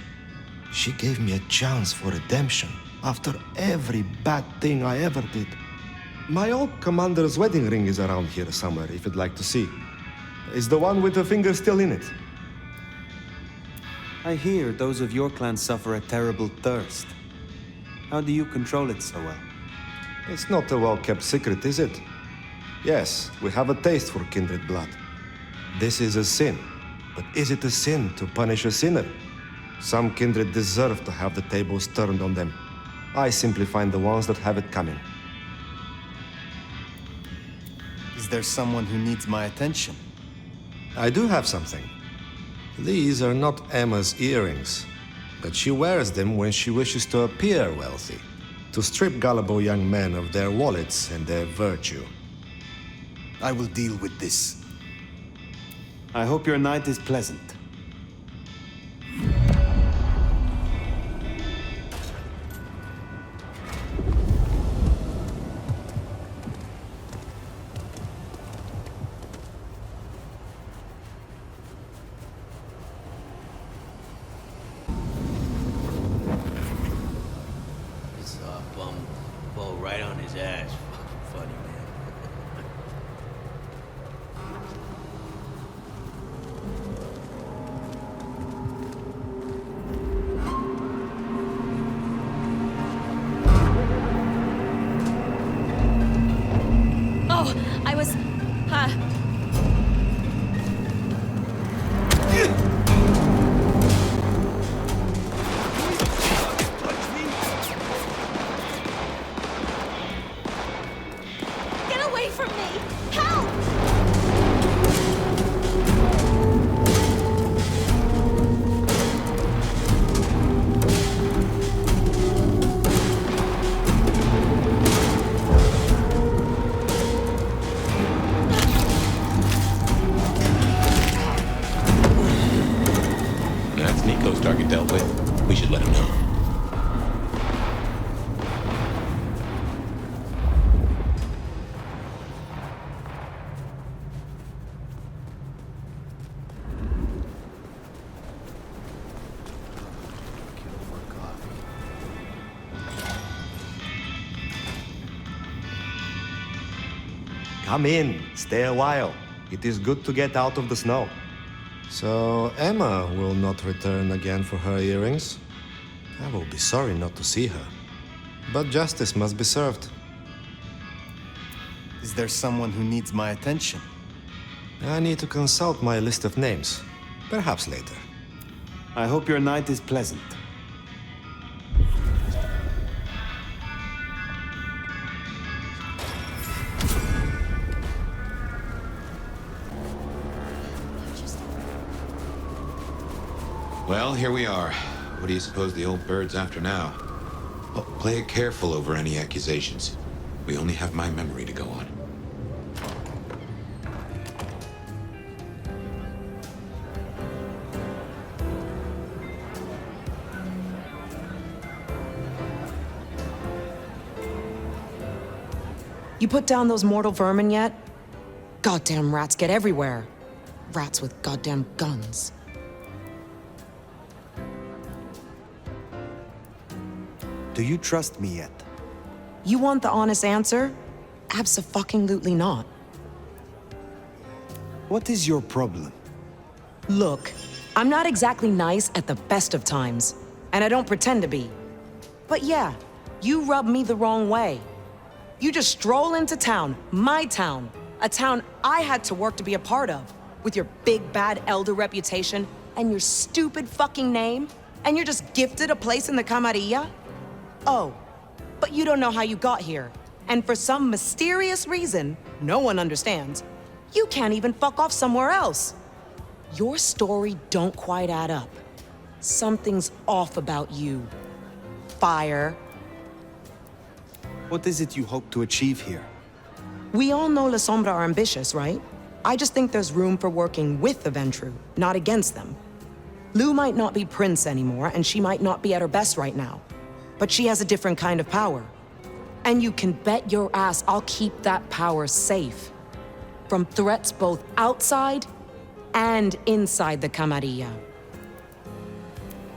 She gave me a chance for redemption after every bad thing I ever did. My old commander's wedding ring is around here somewhere, if you'd like to see. Is the one with the finger still in it? I hear those of your clan suffer a terrible thirst. How do you control it so well? It's not a well-kept secret, is it? Yes, we have a taste for kindred blood. This is a sin. But is it a sin to punish a sinner? Some kindred deserve to have the tables turned on them. I simply find the ones that have it coming. Is there someone who needs my attention? I do have something. These are not Emma's earrings, but she wears them when she wishes to appear wealthy, to strip gullible young men of their wallets and their virtue. I will deal with this. I hope your night is pleasant. Right on his ass. Fucking funny, man. Oh, I was... Get away from me! Help! That's Nico's target dealt with. We should let him know. Come in, stay a while. It is good to get out of the snow. So, Emma will not return again for her earrings? I will be sorry not to see her. But justice must be served. Is there someone who needs my attention? I need to consult my list of names. Perhaps later. I hope your night is pleasant. Well, here we are. What do you suppose the old bird's after now? Oh, play it careful over any accusations. We only have my memory to go on. You put down those mortal vermin yet? Goddamn rats get everywhere. Rats with goddamn guns. Do you trust me yet? You want the honest answer? Abso-fucking-lutely not. What is your problem? Look, I'm not exactly nice at the best of times, and I don't pretend to be. But yeah, you rub me the wrong way. You just stroll into town, my town, a town I had to work to be a part of, with your big bad elder reputation and your stupid fucking name, and you're just gifted a place in the Camarilla? Oh, but you don't know how you got here, and for some mysterious reason, no one understands, you can't even fuck off somewhere else. Your story don't quite add up. Something's off about you. Fire. What is it you hope to achieve here? We all know La Sombra are ambitious, right? I just think there's room for working with the Ventru, not against them. Lou might not be Prince anymore, and she might not be at her best right now. But she has a different kind of power. And you can bet your ass I'll keep that power safe. From threats both outside and inside the Camarilla.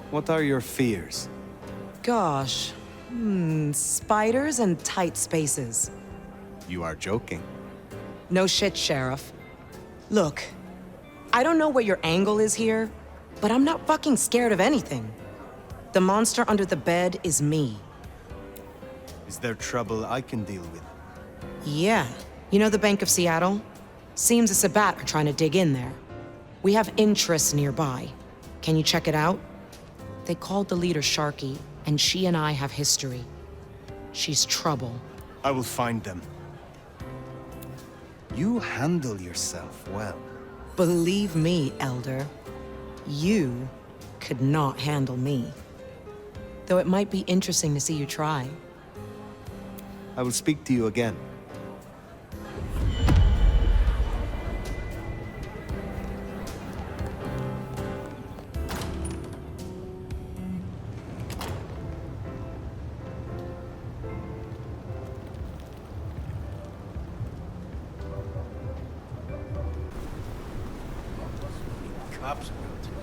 What are your fears? Gosh. Spiders and tight spaces. You are joking. No shit, Sheriff. Look, I don't know what your angle is here, but I'm not fucking scared of anything. The monster under the bed is me. Is there trouble I can deal with? Yeah. You know the Bank of Seattle? Seems the Sabat are trying to dig in there. We have interests nearby. Can you check it out? They called the leader Sharky, and she and I have history. She's trouble. I will find them. You handle yourself well. Believe me, Elder. You could not handle me. Though it might be interesting to see you try. I will speak to you again. Cops around today.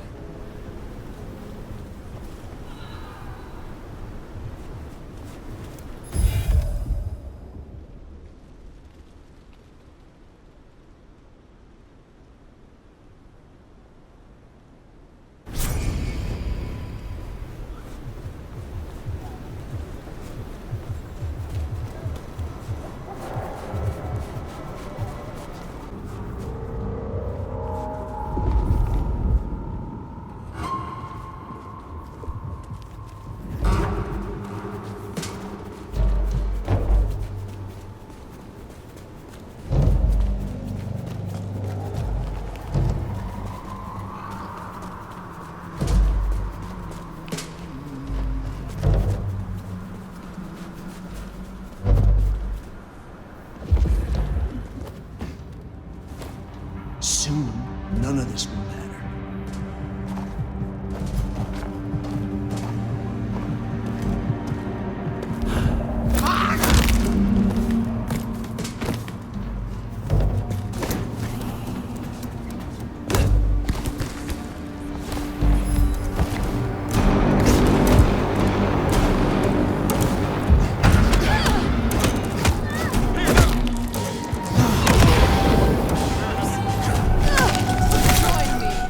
Soon, none of this will matter. Join me.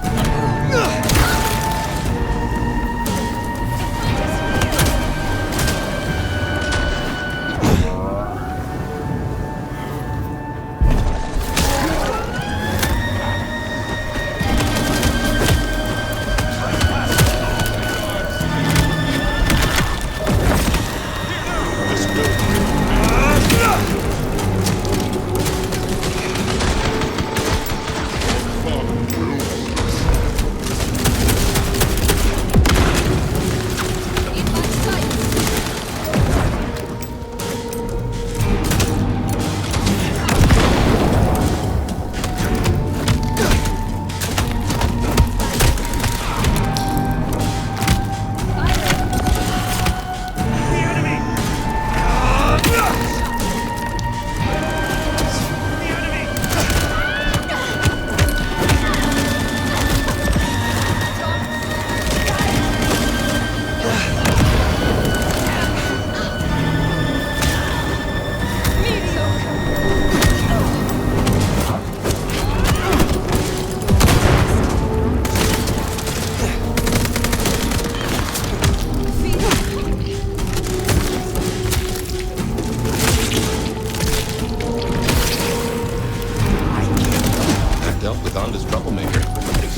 Uganda's troublemaker.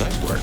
Nice work.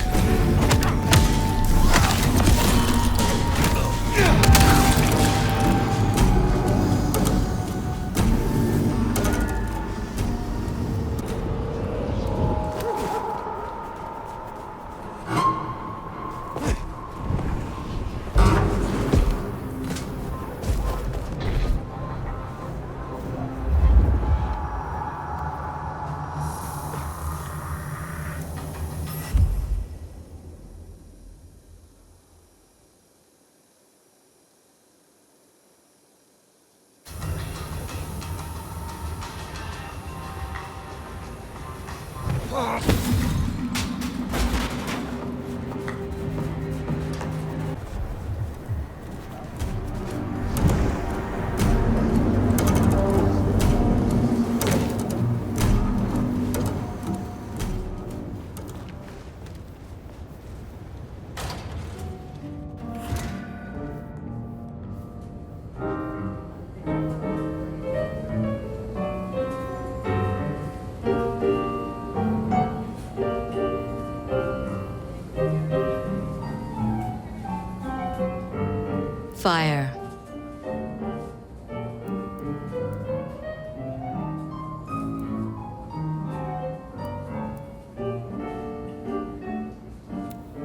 Fire.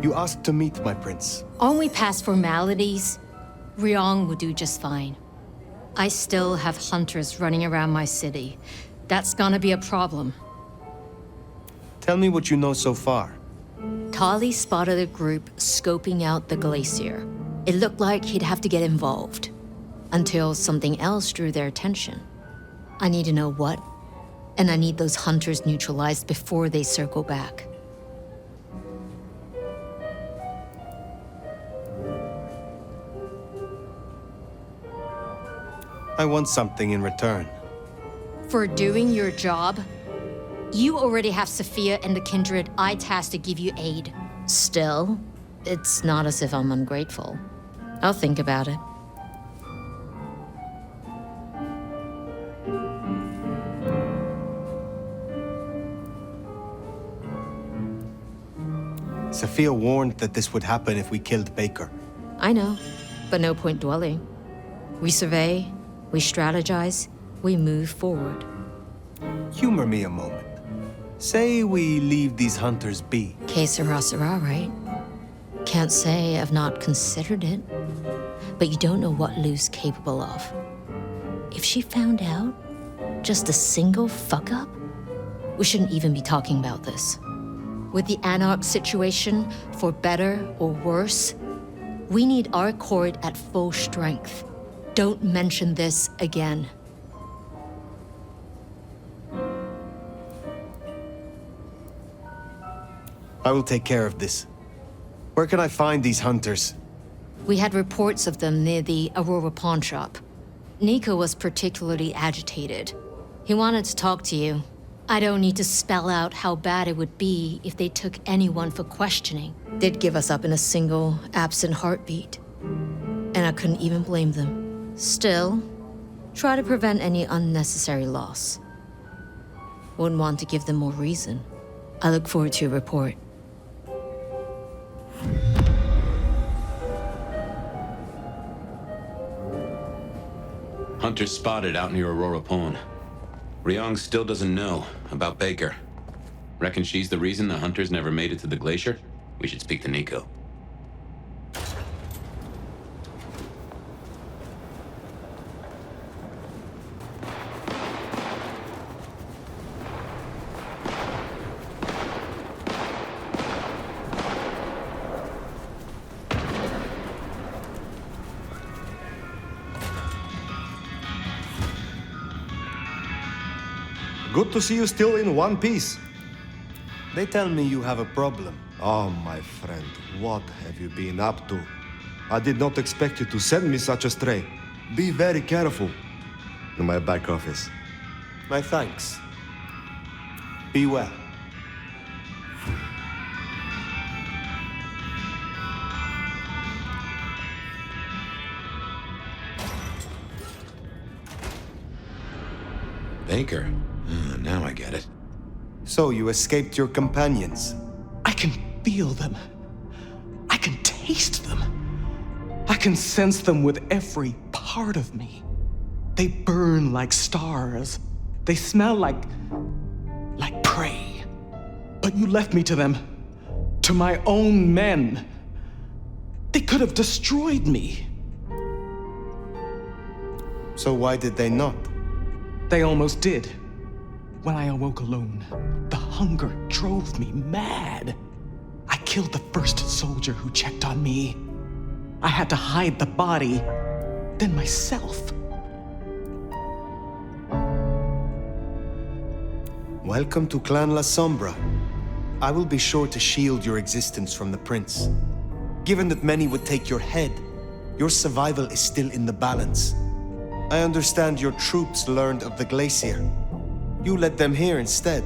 You asked to meet my prince. Only past formalities. Ryong will do just fine. I still have hunters running around my city. That's gonna be a problem. Tell me what you know so far. Tali spotted a group scoping out the glacier. It looked like he'd have to get involved. Until something else drew their attention. I need to know what, and I need those hunters neutralized before they circle back. I want something in return. For doing your job, you already have Sophia and the kindred I tasked to give you aid. Still, it's not as if I'm ungrateful. I'll think about it. Sophia warned that this would happen if we killed Baker. I know, but no point dwelling. We survey, we strategize, we move forward. Humor me a moment. Say we leave these hunters be. Que sera, sera, right? Can't say I've not considered it. But you don't know what Lou's capable of. If she found out, just a single fuck-up, we shouldn't even be talking about this. With the Anarch situation, for better or worse, we need our court at full strength. Don't mention this again. I will take care of this. Where can I find these hunters? We had reports of them near the Aurora pawn shop. Nico was particularly agitated. He wanted to talk to you. I don't need to spell out how bad it would be if they took anyone for questioning. They'd give us up in a single, absent heartbeat. And I couldn't even blame them. Still, try to prevent any unnecessary loss. Wouldn't want to give them more reason. I look forward to your report. Hunter spotted out near Aurora Pawn. Ryong still doesn't know about Baker. Reckon she's the reason the hunters never made it to the glacier? We should speak to Nico. Good to see you still in one piece. They tell me you have a problem. Oh, my friend, what have you been up to? I did not expect you to send me such a stray. Be very careful. In my back office. My thanks. Be well. Baker? Now I get it. So you escaped your companions? I can feel them. I can taste them. I can sense them with every part of me. They burn like stars. They smell like prey. But you left me to them. To my own men. They could have destroyed me. So why did they not? They almost did. When I awoke alone, the hunger drove me mad. I killed the first soldier who checked on me. I had to hide the body, then myself. Welcome to Clan La Sombra. I will be sure to shield your existence from the prince. Given that many would take your head, your survival is still in the balance. I understand your troops learned of the glacier. You led them here instead.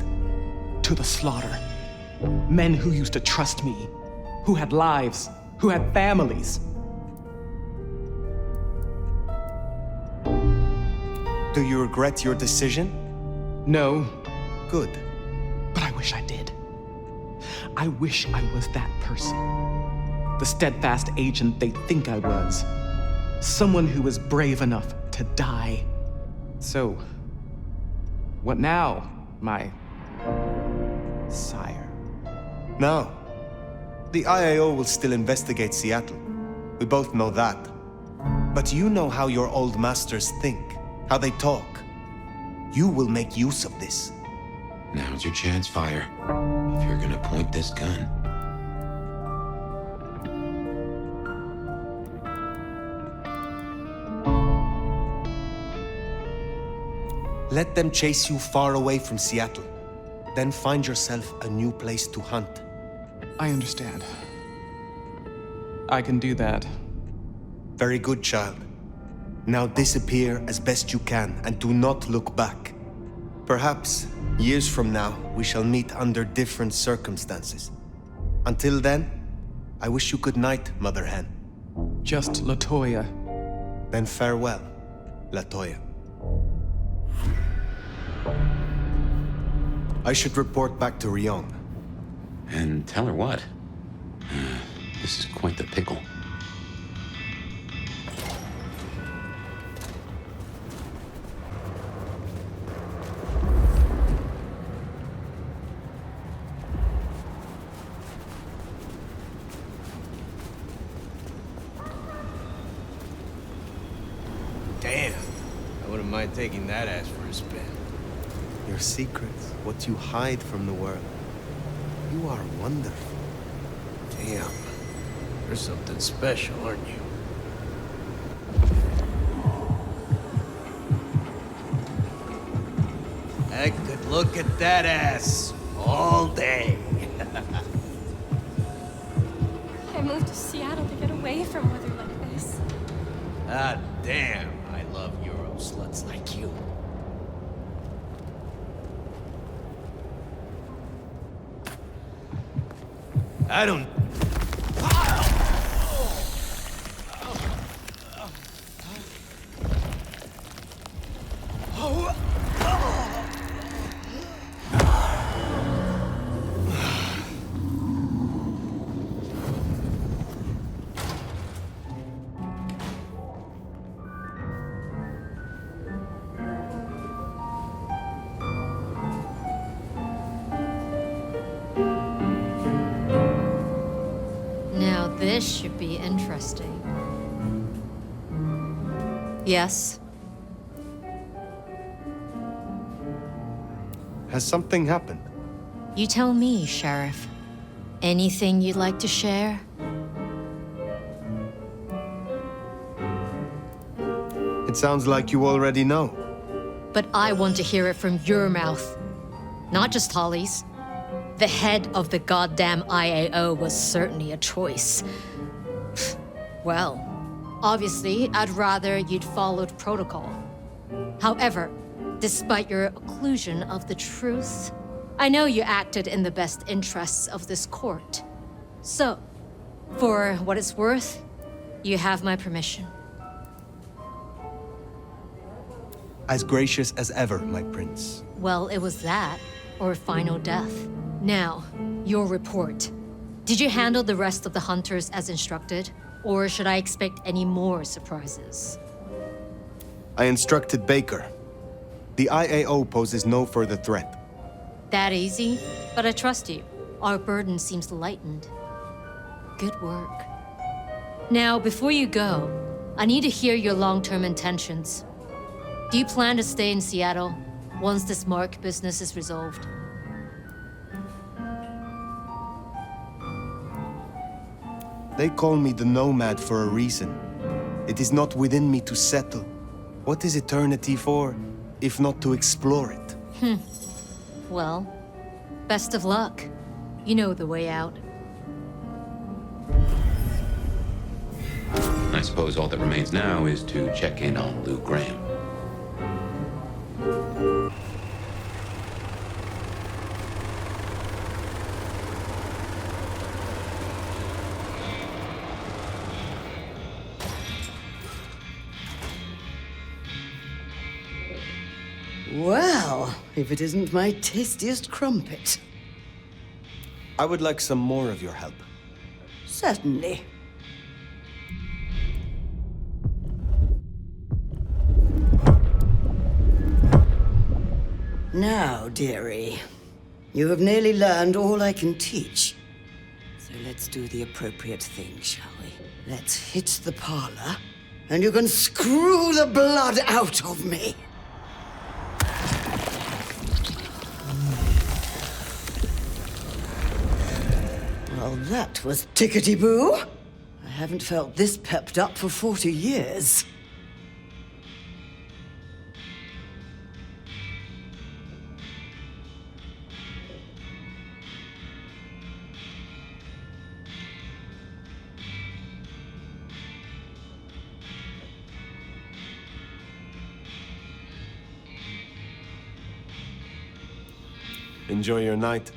To the slaughter. Men who used to trust me, who had lives, who had families. Do you regret your decision? No. Good. But I wish I did. I wish I was that person. The steadfast agent they think I was. Someone who was brave enough to die. So, what now, my sire? Now, the IAO will still investigate Seattle. We both know that. But you know how your old masters think, how they talk. You will make use of this. Now's your chance, Fire. If you're gonna point this gun. Let them chase you far away from Seattle. Then find yourself a new place to hunt. I understand. I can do that. Very good, child. Now disappear as best you can and do not look back. Perhaps, years from now, we shall meet under different circumstances. Until then, I wish you good night, Mother Hen. Just Latoya. Then farewell, Latoya. I should report back to Ryong. And tell her what? This is quite the pickle. Damn. I wouldn't mind taking that ass for a spin. Your secrets, what you hide from the world. You are wonderful. Damn. You're something special, aren't you? I could look at that ass all day. I moved to Seattle to get away from weather like this. Ah, damn. I love Euro sluts like you. I don't... This should be interesting. Yes? Has something happened? You tell me, Sheriff. Anything you'd like to share? It sounds like you already know. But I want to hear it from your mouth. Not just Holly's. The head of the goddamn IAO was certainly a choice. Well, obviously, I'd rather you'd followed protocol. However, despite your occlusion of the truth, I know you acted in the best interests of this court. So, for what it's worth, you have my permission. As gracious as ever, my prince. Well, it was that. or a final death. Now, your report. Did you handle the rest of the hunters as instructed? Or should I expect any more surprises? I instructed Baker. The IAO poses no further threat. That easy? But I trust you. Our burden seems lightened. Good work. Now, before you go, I need to hear your long-term intentions. Do you plan to stay in Seattle once this Mark business is resolved? They call me the Nomad for a reason. It is not within me to settle. What is eternity for, if not to explore it? Well, best of luck. You know the way out. I suppose all that remains now is to check in on Lou Graham. Well, if it isn't my tastiest crumpet. I would like some more of your help. Certainly. Now, dearie, you have nearly learned all I can teach. So let's do the appropriate thing, shall we? Let's hit the parlor, and you can screw the blood out of me. Well, that was tickety-boo. I haven't felt this pepped up for 40 years. Enjoy your night.